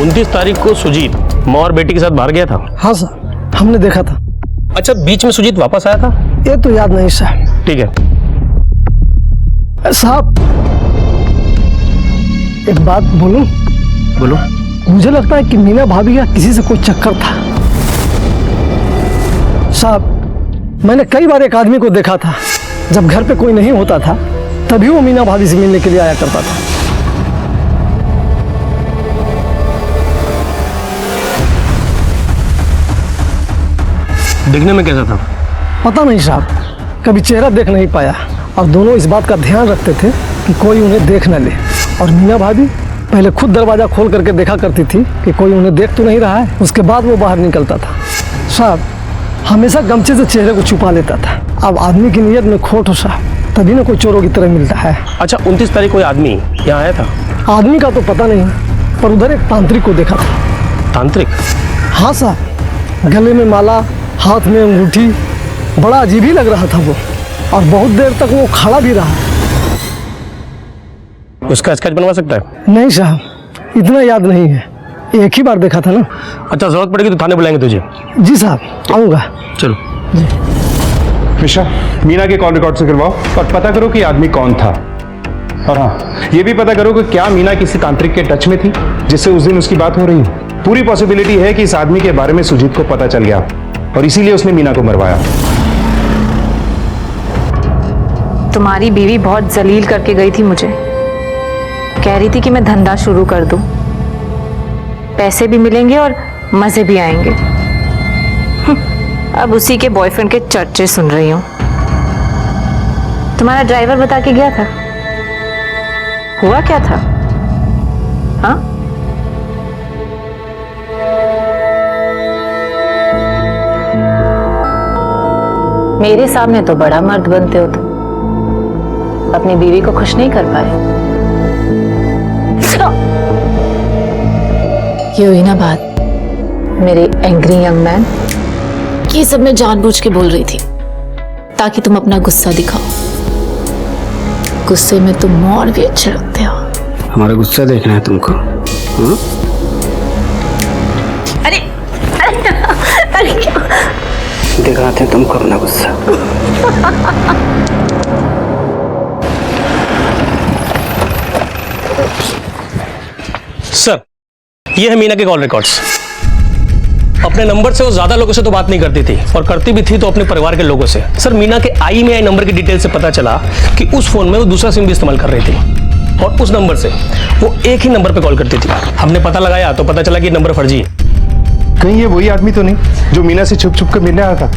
[SPEAKER 13] उनतीस तारीख को सुजीत माँ और बेटी के साथ बाहर गया था।
[SPEAKER 8] हाँ सर, हमने देखा था।
[SPEAKER 13] अच्छा, बीच में सुजीत वापस आया था?
[SPEAKER 8] ये तो याद नहीं साहब।
[SPEAKER 13] ठीक है
[SPEAKER 8] साहब, एक बात बोलूं?
[SPEAKER 13] बोलो।
[SPEAKER 8] मुझे लगता है कि मीना भाभी का किसी से कोई चक्कर था। साहब, मैंने कई बार एक आदमी को देखा था, जब घर पे कोई नहीं होता था तभी वो मीना भाभी से मिलने के लिए आया करता था।
[SPEAKER 13] दिखने में कैसा था?
[SPEAKER 8] पता नहीं साहब, कभी चेहरा देख नहीं पाया, और दोनों इस बात का ध्यान रखते थे कि कोई उन्हें देख न ले। और मीना भाभी पहले खुद दरवाजा खोल करके देखा करती थी कि कोई उन्हें देख तो नहीं रहा है, उसके बाद वो बाहर निकलता था। साहब, हमेशा गमछे से चेहरे को छुपा लेता था। अब आदमी की नीयत में खोट हो साहब, तभी ना कोई चोरों की तरह मिलता है।
[SPEAKER 13] अच्छा, 29 तारीख कोई आदमी यहाँ आया था?
[SPEAKER 8] आदमी का तो पता नहीं, पर उधर एक तांत्रिक को देखा था।
[SPEAKER 13] तांत्रिक?
[SPEAKER 8] हाँ साहब, गले में माला, हाथ में अंगूठी, बड़ा अजीब ही लग रहा था वो, और बहुत देर तक वो खड़ा भी रहा।
[SPEAKER 13] उसका स्केच बनवा सकता है?
[SPEAKER 8] नहीं साहब, इतना याद नहीं है, एक ही बार देखा था ना।
[SPEAKER 13] अच्छा, जरूरत पड़ेगी तो थाने बुलाएंगे तुझे।
[SPEAKER 8] जी साहब, आऊँगा।
[SPEAKER 13] चलो।
[SPEAKER 15] मिश्रा, मीना के कॉल रिकॉर्ड से करवाओ और पता करो कि आदमी कौन था। और हाँ, ये भी पता करो कि क्या मीना किसी तांत्रिक के टच में थी जिससे उस दिन उसकी बात हो रही है। पूरी पॉसिबिलिटी है कि इस आदमी के बारे में सुजीत को पता चल गया और इसीलिए उसने मीना को मरवाया।
[SPEAKER 22] तुम्हारी बीवी बहुत जलील करके गई थी मुझे, कह रही थी कि मैं धंधा शुरू कर दूं, पैसे भी मिलेंगे और मजे भी आएंगे। अब उसी के बॉयफ्रेंड के चर्चे सुन रही हूं। तुम्हारा ड्राइवर बता के गया था, हुआ क्या था? हाँ, मेरे सामने तो बड़ा मर्द बनते हो तुम, अपनी बीवी को खुश नहीं कर पाए। ये हुई ना बात, मेरे एंग्री यंग मैन।
[SPEAKER 21] ये सब मैं जानबूझ के बोल रही थी ताकि तुम अपना गुस्सा दिखाओ। गुस्से में तुम और भी अच्छे लगते हो।
[SPEAKER 12] हमारा गुस्सा देखना है तुमको? हाँ?
[SPEAKER 21] अरे अरे अरे
[SPEAKER 12] दिखाते हैं तुमको अपना गुस्सा।
[SPEAKER 13] सर, ये है मीना के कॉल रिकॉर्ड्स। अपने नंबर से वो ज्यादा लोगों से तो बात नहीं करती थी, और करती भी थी तो अपने परिवार के लोगों से। सर, मीना के IMEI नंबर की डिटेल से पता चला कि उस फोन में वो दूसरा सिम भी इस्तेमाल कर रही थी, और उस नंबर से वो एक ही नंबर पे कॉल करती थी। हमने पता लगाया तो पता चला कि नंबर फर्जी है।
[SPEAKER 15] कहीं ये वही आदमी तो नहीं जो मीना से छुप छुप कर मिलने आया था?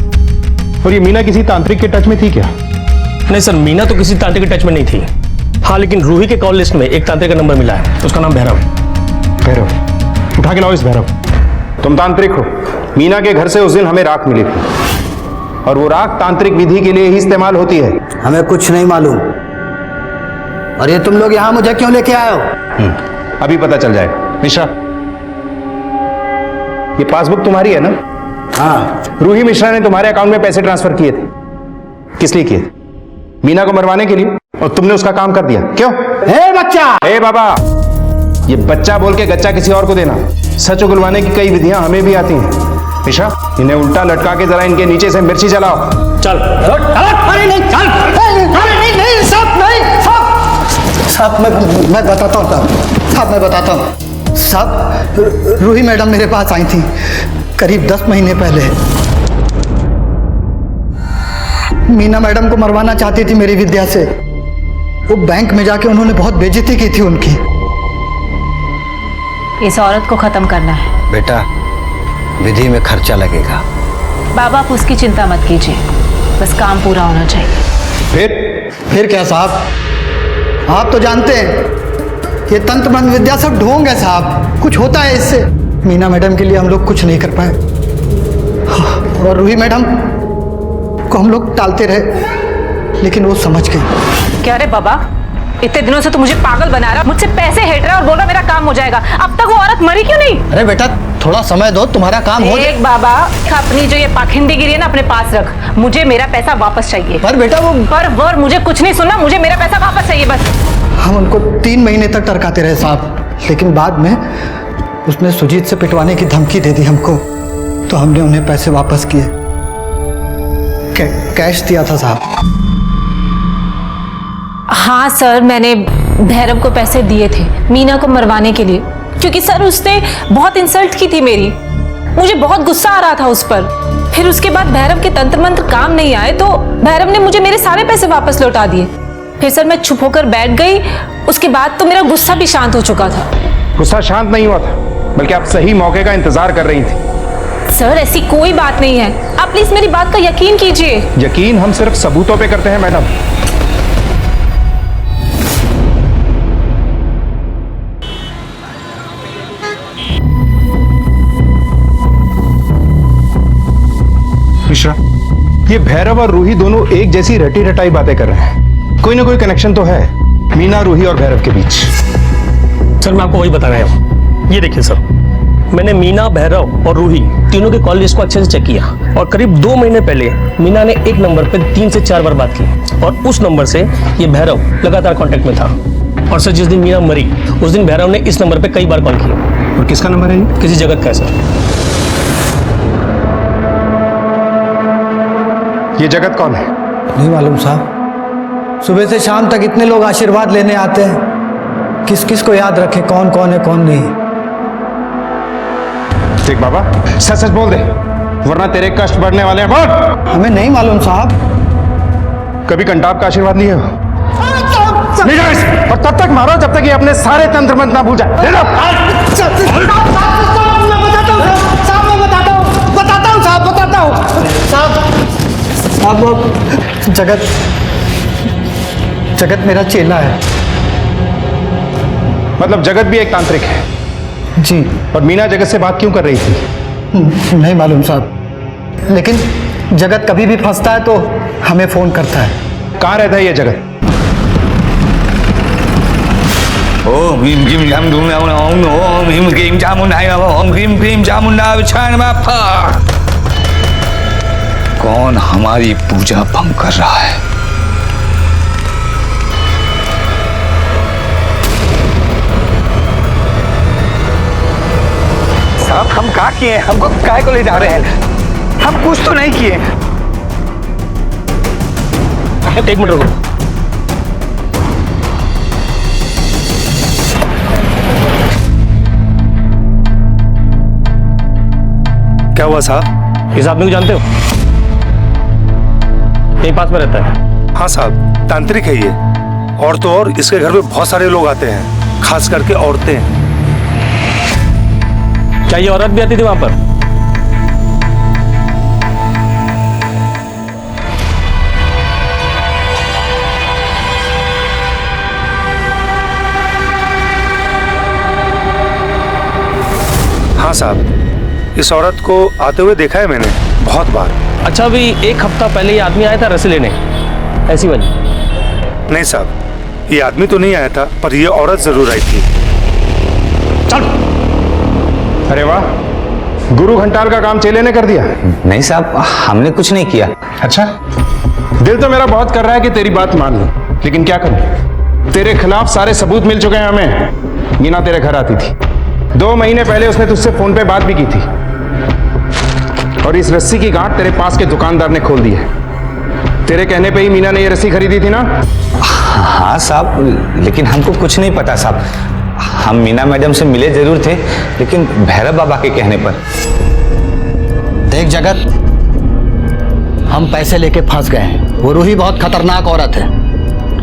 [SPEAKER 15] और ये मीना किसी तांत्रिक के टच में थी क्या?
[SPEAKER 13] नहीं सर, मीना तो किसी तांत्रिक के टच में नहीं थी। हाँ, लेकिन रूही के कॉल लिस्ट में एक तांत्रिक का नंबर मिला है, उसका नाम भैरव है।
[SPEAKER 15] भैरव? उठा के लाओ इस भैरव। तुम तांत्रिक हो। मीना के घर से उस दिन हमें राख मिली थी, और वो राख तांत्रिक विधि के लिए ही इस्तेमाल होती है।
[SPEAKER 9] हमें कुछ नहीं मालूम। और ये तुम लोग यहाँ मुझे क्यों लेके आए हो?
[SPEAKER 15] अभी पता चल जाएगा। मिश्रा, ये पासबुक तुम्हारी है ना?
[SPEAKER 9] हाँ।
[SPEAKER 15] रूही मिश्रा ने तुम्हारे अकाउंट में पैसे ट्रांसफर किए थे। किस लिए किए थे? मीना को मरवाने के लिए, और तुमने उसका काम कर दिया। क्यों?
[SPEAKER 9] ए बच्चा!
[SPEAKER 15] ए बाबा, ये बच्चा बोल के गच्चा किसी और को देना। सच उगलवाने की कई विधियां हमें भी आती हैं। मिश्रा, इन्हें उल्टा लटका के जरा इनके नीचे से मिर्ची जलाओ।
[SPEAKER 13] चल।
[SPEAKER 9] अरे नहीं, चल। नहीं, साहब, नहीं, साहब, मैं बताता हूँ साहब, मैं बताता हूँ साहब। रूही मैडम मेरे पास आई थी करीब 10 महीने पहले। मीना मैडम को मरवाना चाहती थी मेरी विद्या से। वो बैंक में जाके उन्होंने बहुत बेइज्जती की थी उनकी।
[SPEAKER 22] इस औरत को खत्म करना है।
[SPEAKER 9] बेटा, विधि में खर्चा लगेगा।
[SPEAKER 22] बाबा, आप उसकी चिंता मत कीजिए, बस काम पूरा होना चाहिए।
[SPEAKER 9] फिर क्या साहब? आप तो जानते हैं ये तंत्र मंत्र विद्या सब ढोंग है साहब। कुछ होता है इससे। मीना मैडम के लिए हम लोग कुछ नहीं कर पाए, और रूही मैडम को हम लोग टालते रहे, लेकिन वो समझ गई।
[SPEAKER 22] क्या रे बाबा, इतने दिनों से तो मुझे पागल बना रहा, मुझसे पैसे हेट रहा और बोल रहा मेरा काम हो जाएगा। अब तक वो औरत मरी क्यों नहीं?
[SPEAKER 9] अरे बेटा, थोड़ा समय दो, तुम्हारा काम हो जाएगा।
[SPEAKER 22] एक बाबा, अपनी जो ये पाखंडीगिरी है ना अपने पास रख। मुझे मेरा पैसा वापस चाहिए।
[SPEAKER 9] पर बेटा वो
[SPEAKER 22] पर मुझे कुछ नहीं सुनना, मुझे मेरा पैसा वापस चाहिए बस।
[SPEAKER 9] हम उनको 3 महीने तक टरकाते रहे साहब, लेकिन बाद में उसने सुजीत से पिटवाने की धमकी दे दी हमको, तो हमने उन्हें पैसे वापस किए। कैश दिया था साहब।
[SPEAKER 22] हाँ सर, मैंने भैरव को पैसे दिए थे मीना को मरवाने के लिए, क्योंकि सर उसने बहुत इंसल्ट की थी मेरी। मुझे बहुत गुस्सा आ रहा था उस पर। फिर उसके बाद भैरव के तंत्र मंत्र काम नहीं आए तो भैरव ने मुझे मेरे सारे पैसे वापस लौटा दिए। फिर सर मैं चुप होकर बैठ गई। उसके बाद तो मेरा गुस्सा भी शांत हो चुका था।
[SPEAKER 15] गुस्सा शांत नहीं हुआ था, बल्कि आप सही मौके का इंतजार कर रही थी।
[SPEAKER 22] सर ऐसी कोई बात नहीं है, आप प्लीज मेरी बात का यकीन कीजिए।
[SPEAKER 15] यकीन हम सिर्फ सबूतों पे करते हैं मैडम। मिश्रा, ये भैरव और रूही दोनों एक जैसी रटी रटाई बातें कर रहे हैं। कोई ना कोई कनेक्शन तो है मीना, रूही और भैरव के बीच।
[SPEAKER 13] सर मैं आपको वही बता रहा हूँ। ये देखिए सर, मैंने मीना, भैरव और रूही तीनों के कॉल लिस्ट को अच्छे से चेक किया, और करीब 2 महीने पहले मीना ने एक नंबर पे 3 से 4 बार बात की, और उस नंबर से ये भैरव लगातार कांटेक्ट में था। और सर जिस दिन मीना मरी उस दिन भैरव ने इस नंबर पे कई बार कॉल किया।
[SPEAKER 15] और किसका नंबर है ये?
[SPEAKER 13] किसी जगत का है सर।
[SPEAKER 15] ये जगत कौन है?
[SPEAKER 9] नहीं मालूम साहब। सुबह से शाम तक इतने लोग आशीर्वाद लेने आते हैं, किस किस को याद रखें कौन कौन है कौन नहीं।
[SPEAKER 15] देख बाबा, सच सच बोल दे, वरना तेरे कष्ट बढ़ने वाले हैं। बोल।
[SPEAKER 9] हमें नहीं मालूम साहब।
[SPEAKER 15] कभी कंटाप का आशीर्वाद लिए हो? नहीं जाए, और तब तक मारो जब तक ये अपने सारे तंत्र मंत्र ना भूल जाए।
[SPEAKER 9] साहब जगत मेरा चेला है।
[SPEAKER 15] मतलब जगत भी एक तांत्रिक है?
[SPEAKER 9] जी।
[SPEAKER 15] और मीना जगत से बात क्यों कर रही थी?
[SPEAKER 9] नहीं मालूम साहब, लेकिन जगत कभी भी फंसता है तो हमें फोन करता है।
[SPEAKER 15] कहाँ रहता है ये जगत?
[SPEAKER 23] ओम ह्रीम क्रीम जामुन ओम ह्रीम क्रीम जामुन ओम ह्रीम क्रीम जामुन कौन हमारी पूजा भंग कर रहा है?
[SPEAKER 11] साहब हम क्या किए? हमको काय को ले जा रहे हैं? हम कुछ तो नहीं किए।
[SPEAKER 13] एक मिनट रुको।
[SPEAKER 15] क्या हुआ साहब?
[SPEAKER 13] इस आदमी को जानते हो? यहीं पास में रहता है।
[SPEAKER 15] हाँ साहब, तांत्रिक है ये। और तो और इसके घर में बहुत सारे लोग आते हैं, खास करके औरतें।
[SPEAKER 13] क्या ये औरत भी आती थी वहां पर?
[SPEAKER 15] हाँ साहब, इस औरत को आते हुए देखा है मैंने बहुत बार।
[SPEAKER 13] अच्छा, अभी एक हफ्ता पहले ये आदमी आया था रस्सी लेने, ऐसी वजह?
[SPEAKER 15] नहीं साहब, ये आदमी तो नहीं आया था, पर ये औरत जरूर आई थी।
[SPEAKER 13] चल।
[SPEAKER 15] अरे वाह, गुरु घंटाल का काम चेले ने कर दिया।
[SPEAKER 23] नहीं साहब, हमने कुछ नहीं किया।
[SPEAKER 15] अच्छा, दिल तो मेरा बहुत कर रहा है कि तेरी बात मान लूं, लेकिन क्या करूं? तेरे खिलाफ सारे सबूत मिल चुके हैं हमें। मीना तेरे घर आती थी, 2 महीने पहले उसने तुझसे फोन पे बात भी की थी, और इस रस्सी की गांठ तेरे पास के दुकानदार ने खोल दी है। तेरे कहने पे ही मीना ने ये रस्सी खरीदी थी ना?
[SPEAKER 23] हाँ साहब, लेकिन हमको कुछ नहीं पता साहब। हम मीना मैडम से मिले जरूर थे, लेकिन भैरव बाबा के कहने पर।
[SPEAKER 9] देख जगत, हम पैसे लेके फंस गए हैं। वो रूही बहुत खतरनाक औरत है,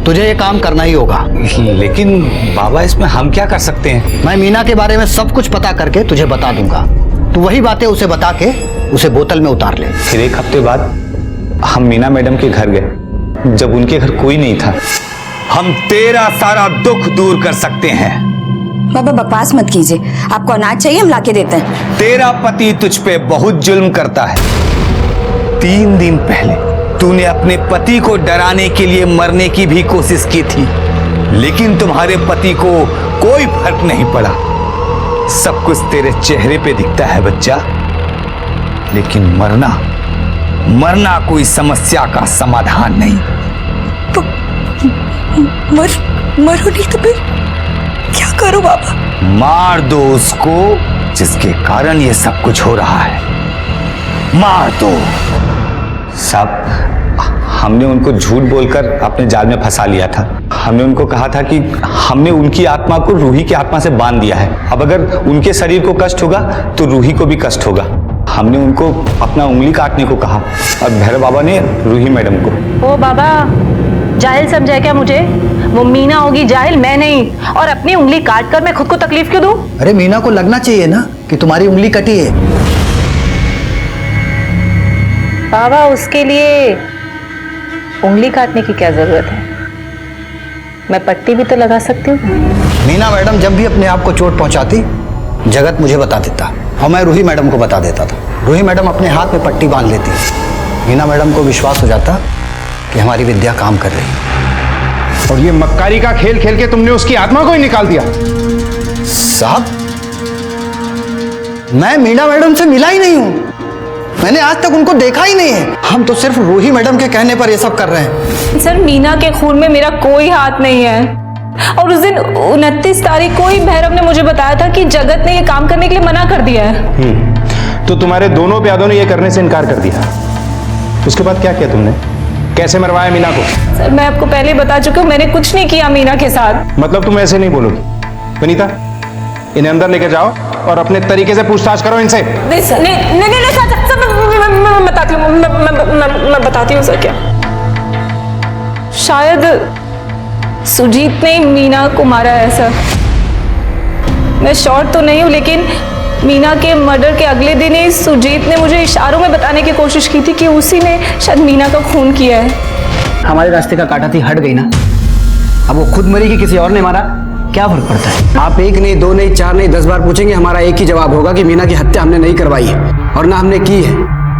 [SPEAKER 9] तुझे ये काम करना ही होगा।
[SPEAKER 23] लेकिन बाबा, इसमें हम क्या कर सकते हैं?
[SPEAKER 9] मैं मीना के बारे में सब कुछ पता करके तुझे बता दूंगा। तू वही बातें उसे बता के उसे बोतल में उतार ले।
[SPEAKER 23] फिर एक हफ्ते बाद हम मीना मैडम के घर गए, जब उनके घर कोई नहीं था। हम तेरा सारा दुख दूर कर सकते हैं।
[SPEAKER 4] बाबा बकवास मत कीजिए, आपको अनाज चाहिए हम लाके देते हैं।
[SPEAKER 23] तेरा पति तुझ पे बहुत जुल्म करता है। 3 दिन पहले तूने अपने पति को डराने के लिए मरने की भी कोशिश की थी, लेकिन तुम्हारे पति को कोई फर्क नहीं पड़ा। सब कुछ तेरे चेहरे पे दिखता है बच्चा, लेकिन मरना कोई समस्या का समाधान नहीं।
[SPEAKER 4] मरो नहीं तो फिर क्या करूं बाबा?
[SPEAKER 23] मार दो उसको जिसके कारण ये सब कुछ हो रहा है, मार दो। साहब, हमने उनको झूठ बोलकर अपने जाल में फंसा लिया था। हमने उनको कहा था कि हमने उनकी आत्मा को रूही की आत्मा से बांध दिया है। अब अगर उनके शरीर को कष्ट होगा तो रूही को भी कष्ट होगा। हमने उनको अपना उंगली काटने को कहा, और भैरव बाबा ने रूही मैडम को।
[SPEAKER 22] ओ बाबा, जाहिल समझा क्या मुझे? वो मीना होगी जाहिल, मैं नहीं। और अपनी उंगली काट कर मैं खुद को तकलीफ क्यों दूं?
[SPEAKER 9] अरे मीना को लगना चाहिए ना कि तुम्हारी उंगली कटी है।
[SPEAKER 22] बाबा, उसके लिए उंगली काटने की क्या जरूरत है? मैं पट्टी भी तो लगा सकती हूँ।
[SPEAKER 9] मीना मैडम जब भी अपने आप को चोट पहुंचाती, जगत मुझे बता देता और मैं रूही मैडम को बता देता था। रूही मैडम अपने हाथ में पट्टी बांध लेती। मीना मैडम को विश्वास हो जाता कि हमारी विद्या काम कर रही है।
[SPEAKER 15] और ये मक्कारी का खेल खेल के तुमने उसकी आत्मा को ही निकाल दिया।
[SPEAKER 9] साहब, मैं मीना मैडम से मिला ही नहीं हूं। मैंने आज तक उनको देखा ही नहीं है। हम तो सिर्फ रूही मैडम के कहने पर ये सब कर रहे हैं।
[SPEAKER 22] सर, मीना के खून में मेरा कोई हाथ नहीं है। और उस दिन 29 तारीख को ही भैरव ने मुझे बताया था कि जगत ने ये काम करने के लिए मना कर दिया है।
[SPEAKER 15] तो तुम्हारे दोनों प्यादों ने ये करने से इनकार कर दिया। उसके बाद क्या किया तुमने? कैसे मरवाया मीना को?
[SPEAKER 22] सर, मैं आपको पहले ही बता चुकी हूँ, मैंने कुछ नहीं किया मीना के साथ।
[SPEAKER 15] मतलब तुम ऐसे नहीं बोलोगी। वनीता, इन्हें अंदर लेके जाओ और अपने तरीके से पूछताछ करो इनसे।
[SPEAKER 22] नहीं सर, नहीं सर, मैं बताती हूँ, मैं बताती हूँ सर। क्या शायद सुजीत ने मीना को मारा है सर। मैं श्योर तो नहीं हूँ, लेकिन मीना के मर्डर के अगले दिन ही सुजीत ने मुझे इशारों में बताने की कोशिश की थी कि उसी ने शायद मीना का खून किया है।
[SPEAKER 9] हमारे रास्ते का काटा थी हट गई ना। अब वो खुद मरी कि किसी और ने मारा, क्या फर्क पड़ता है? आप 1 नहीं 2 नहीं 4 नहीं 10 बार पूछेंगे, हमारा एक ही जवाब होगा कि मीना की हत्या हमने नहीं करवाई है और ना हमने की है।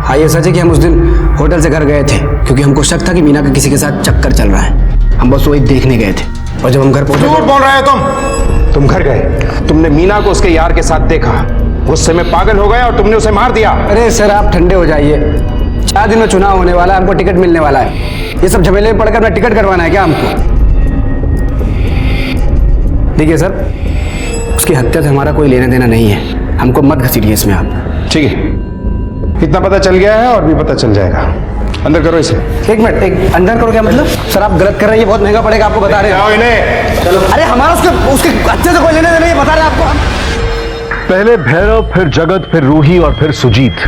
[SPEAKER 9] हाँ, ये सच है कि हम उस दिन होटल से घर गए थे क्योंकि हमको शक था कि मीना का किसी के साथ चक्कर चल रहा है। हम बस वही देखने गए थे और जब हम घर पहुंचे।
[SPEAKER 15] झूठ बोल रहे हो तुम घर गए, तुमने मीना को उसके यार के साथ देखा, गुस्से में पागल हो गए और तुमने उसे मार दिया।
[SPEAKER 9] अरे सर, आप ठंडे हो जाइए। 4 दिन में चुनाव होने वाला है, हमको टिकट मिलने वाला है। ये सब झमेले में पड़कर अपना टिकट करवाना है क्या हमको? देखिए सर, उसकी हत्या से हमारा कोई लेना देना नहीं है। हमको मत घसीटिए इसमें आप।
[SPEAKER 15] ठीक है, इतना पता चल गया है और भी पता चल जाएगा। अंदर करो इसे।
[SPEAKER 9] एक मिनट, एक अंदर करो क्या मतलब? सर आप गलत कर रहे हैं, ये बहुत महंगा पड़ेगा आपको, बता रहे हैं।
[SPEAKER 15] इन्हें
[SPEAKER 9] चलो। अरे हमारा उसके अच्छे से कोई लेने देने नहीं, बता रहे हैं आपको।
[SPEAKER 1] पहले भैरव, फिर जगत, फिर रूही और फिर सुजीत।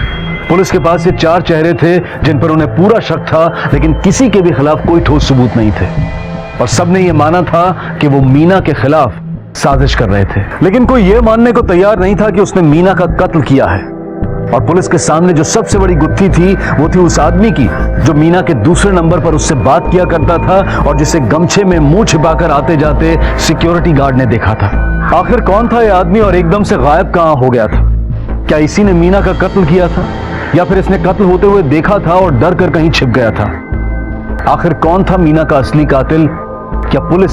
[SPEAKER 1] पुलिस के पास ये 4 चेहरे थे जिन पर उन्हें पूरा शक था, लेकिन किसी के भी खिलाफ कोई ठोस सबूत नहीं थे और सबने ये माना था कि वो मीना के खिलाफ साजिश कर रहे थे। लेकिन कोई ये मानने को तैयार नहीं था कि उसने मीना का कत्ल किया है। और पुलिस के सामने जो सबसे बड़ी गुत्थी थी वो थी उस आदमी की जो मीना के दूसरे नंबर पर उससे बात किया करता था और जिसे गमछे में मुंह छिपाकर आते जाते सिक्योरिटी गार्ड ने देखा था। आखिर कौन था ये आदमी और एकदम से गायब कहां हो गया था? क्या इसी ने मीना का कत्ल किया था या फिर इसने कत्ल होते हुए देखा था और डर कर कहीं छिप गया था? आखिर कौन था मीना का असली कातिल? क्या पुलिस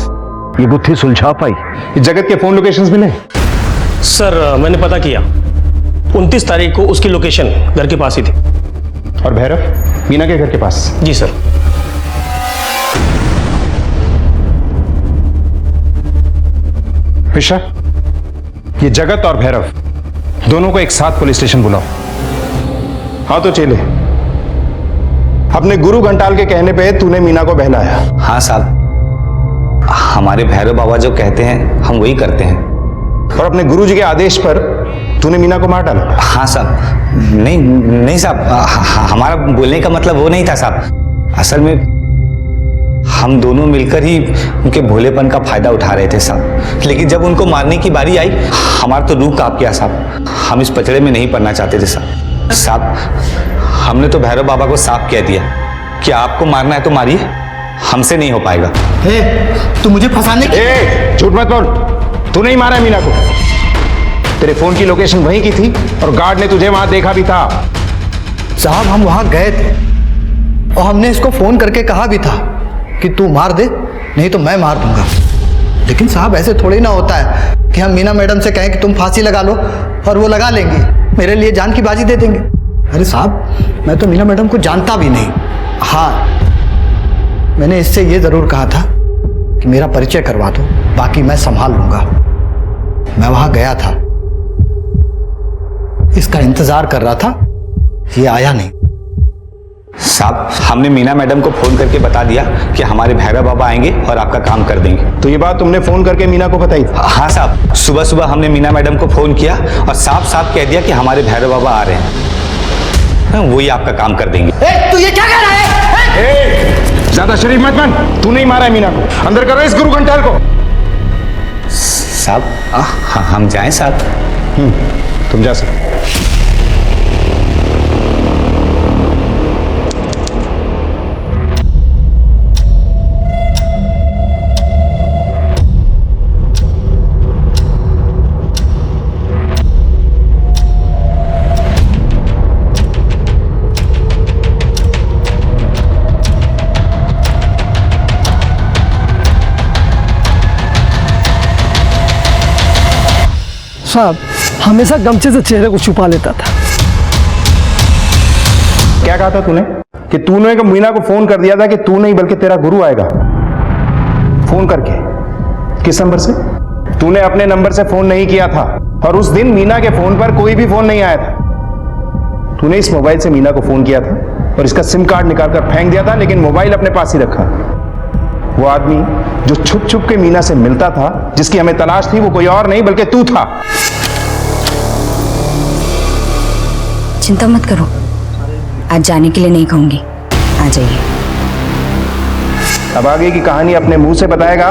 [SPEAKER 1] ये गुत्थी सुलझा पाई?
[SPEAKER 15] जगत के फोन लोकेशंस मिले?
[SPEAKER 13] सर मैंने पता किया, 29 तारीख को उसकी लोकेशन घर के पास ही थी।
[SPEAKER 15] और भैरव मीना के घर के पास?
[SPEAKER 13] जी सर।
[SPEAKER 15] विशा, ये जगत और भैरव दोनों को एक साथ पुलिस स्टेशन बुलाओ। हाँ तो चले, अपने गुरु घंटाल के कहने पे तूने मीना को बहलाया।
[SPEAKER 23] हाँ साहब, हमारे भैरव बाबा जो कहते हैं हम वही करते हैं।
[SPEAKER 15] और अपने गुरु जी के आदेश पर तूने मीना को मार डाला?
[SPEAKER 23] हाँ साहब। नहीं साहब, हमारा बोलने का मतलब वो नहीं था साहब। असल में हम दोनों मिलकर ही उनके भोलेपन का फायदा उठा रहे थे साहब। लेकिन जब उनको मारने की बारी आई हमारा तो रूह कांप गया साहब। हम इस पचड़े में नहीं पड़ना चाहते थे साहब। साहब हमने तो भैरव बाबा को साफ कह दिया कि आपको मारना है तो मारिए, हमसे नहीं हो पाएगा।
[SPEAKER 9] तू मुझे फंसाने
[SPEAKER 15] की झूठ मत बोल, तू नहीं मारा है मीना को। तेरे फोन की लोकेशन वहीं की थी और गार्ड ने तुझे वहां देखा भी था।
[SPEAKER 9] साहब हम वहां गए थे और हमने इसको फोन करके कहा भी था कि तू मार दे नहीं तो मैं मार दूंगा। लेकिन साहब ऐसे थोड़ी ना होता है कि हम मीना मैडम से कहें कि तुम फांसी लगा लो और वो लगा लेंगी, मेरे लिए जान की बाजी दे देंगे। अरे साहब मैं तो मीना मैडम को जानता भी नहीं। हाँ मैंने इससे ये जरूर कहा था कि मेरा परिचय करवा दो, बाकी मैं संभाल लूंगा। मैं वहां गया था, इसका इंतजार कर रहा था, ये आया नहीं।
[SPEAKER 23] साहब हमने मीना मैडम को फोन करके बता दिया कि हमारे भैरव बाबा आएंगे और आपका काम कर देंगे।
[SPEAKER 15] तो ये बात तुमने फोन करके मीना को बताई?
[SPEAKER 23] हाँ साहब, सुबह सुबह हमने मीना मैडम को फोन किया और साफ साफ कह दिया कि हमारे भैरव बाबा आ रहे हैं, वही आपका काम कर देंगे।
[SPEAKER 9] तू ये क्या कह रहा है?
[SPEAKER 15] ज्यादा शरीफ मत बन, तू नहीं मारा है मीना को। अंदर करो इस गुरु घंटाल को।
[SPEAKER 23] साहब हम जाएं साहब?
[SPEAKER 15] तुम जा सकते।
[SPEAKER 8] साहब हमेशा गमछे से चेहरे को छुपा लेता था।
[SPEAKER 15] क्या कहा था तूने? कि तूने मीना को फोन कर दिया था कि तू नहीं बल्कि तेरा गुरु आएगा। फोन करके किस नंबर से? तूने अपने नंबर से फोन नहीं किया था और उस दिन मीना के फोन पर कोई भी फोन नहीं आया था। तूने इस मोबाइल से मीना को फोन किया था और इसका सिम कार्ड निकालकर फेंक दिया था, लेकिन मोबाइल अपने पास ही रखा। वो आदमी जो छुप छुप के मीना से मिलता था, जिसकी हमें तलाश थी, वो कोई और नहीं बल्कि तू था।
[SPEAKER 4] चिंता मत करो, आज जाने के लिए नहीं कहूंगी, आ जाइए।
[SPEAKER 15] अब आगे की कहानी अपने मुंह से बताएगा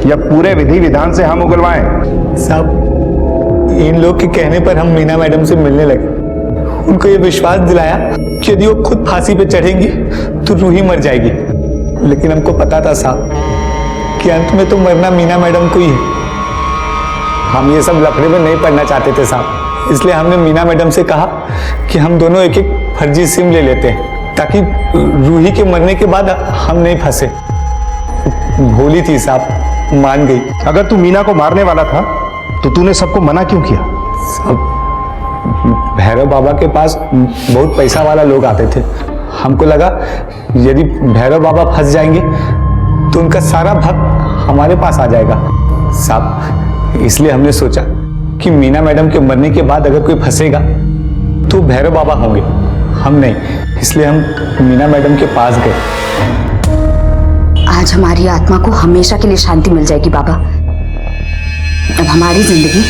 [SPEAKER 15] या पूरे विधि विधान से हम उगलवाएं?
[SPEAKER 10] साहब इन लोग के कहने पर हम मीना मैडम से मिलने लगे। उनको ये विश्वास दिलाया कि यदि वो खुद फांसी पे चढ़ेंगी तो रूही मर जाएगी। लेकिन हमको पता था साहब कि अंत में तो मरना मीना मैडम को ही है। हम ये सब लफड़े में नहीं पड़ना चाहते थे साहब, इसलिए हमने मीना मैडम से कहा कि हम दोनों एक एक फर्जी सिम ले लेते हैं ताकि रूही के मरने के बाद हम नहीं फंसे। भोली थी साहब, मान गई।
[SPEAKER 15] अगर तू मीना को मारने वाला था तो तूने सबको मना क्यों किया?
[SPEAKER 10] सब भैरव बाबा के पास बहुत पैसा वाला लोग आते थे। हमको लगा यदि भैरव बाबा फंस जाएंगे तो उनका सारा भक्त हमारे पास आ जाएगा साहब। इसलिए हमने सोचा कि मीना मैडम के मरने के बाद अगर कोई फंसेगा तो भैरव बाबा होंगे। हम नहीं, इसलिए हम मीना मैडम के पास गए।
[SPEAKER 4] आज हमारी आत्मा को हमेशा के लिए शांति मिल जाएगी बाबा। अब हमारी जिंदगी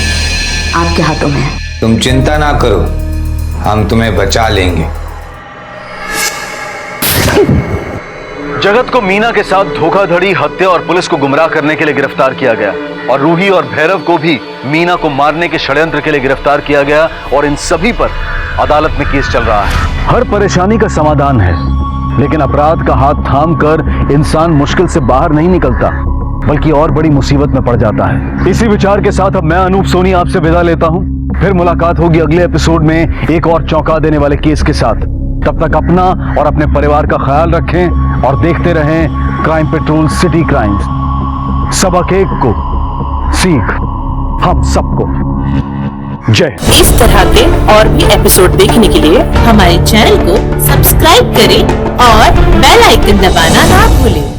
[SPEAKER 4] आपके हाथों में है।
[SPEAKER 23] तुम चिंता ना करो, हम तुम्हें बचा लेंगे।
[SPEAKER 1] जगत को मीना के साथ धोखाधड़ी, हत्या और पुलिस को गुमराह करने के लिए गिरफ्तार किया गया और रूही और भैरव को भी मीना को मारने के षड्यंत्र के लिए गिरफ्तार किया गया और इन सभी पर अदालत में केस चल रहा है। हर परेशानी का समाधान है, लेकिन अपराध का हाथ थाम कर इंसान मुश्किल से बाहर नहीं निकलता, बल्कि और बड़ी मुसीबत में पड़ जाता है। इसी विचार के साथ अब मैं अनूप सोनी आपसे विदा लेता हूं। फिर मुलाकात होगी अगले एपिसोड में एक और चौंका देने वाले केस के साथ। तब तक अपना और अपने परिवार का ख्याल रखें और देखते रहें क्राइम पेट्रोल सिटी क्राइम्स। सबक एक को सीख हम सबको। जय।
[SPEAKER 5] इस तरह के और भी एपिसोड देखने के लिए हमारे चैनल को सब्सक्राइब करें और बेल आइकन दबाना ना भूलें।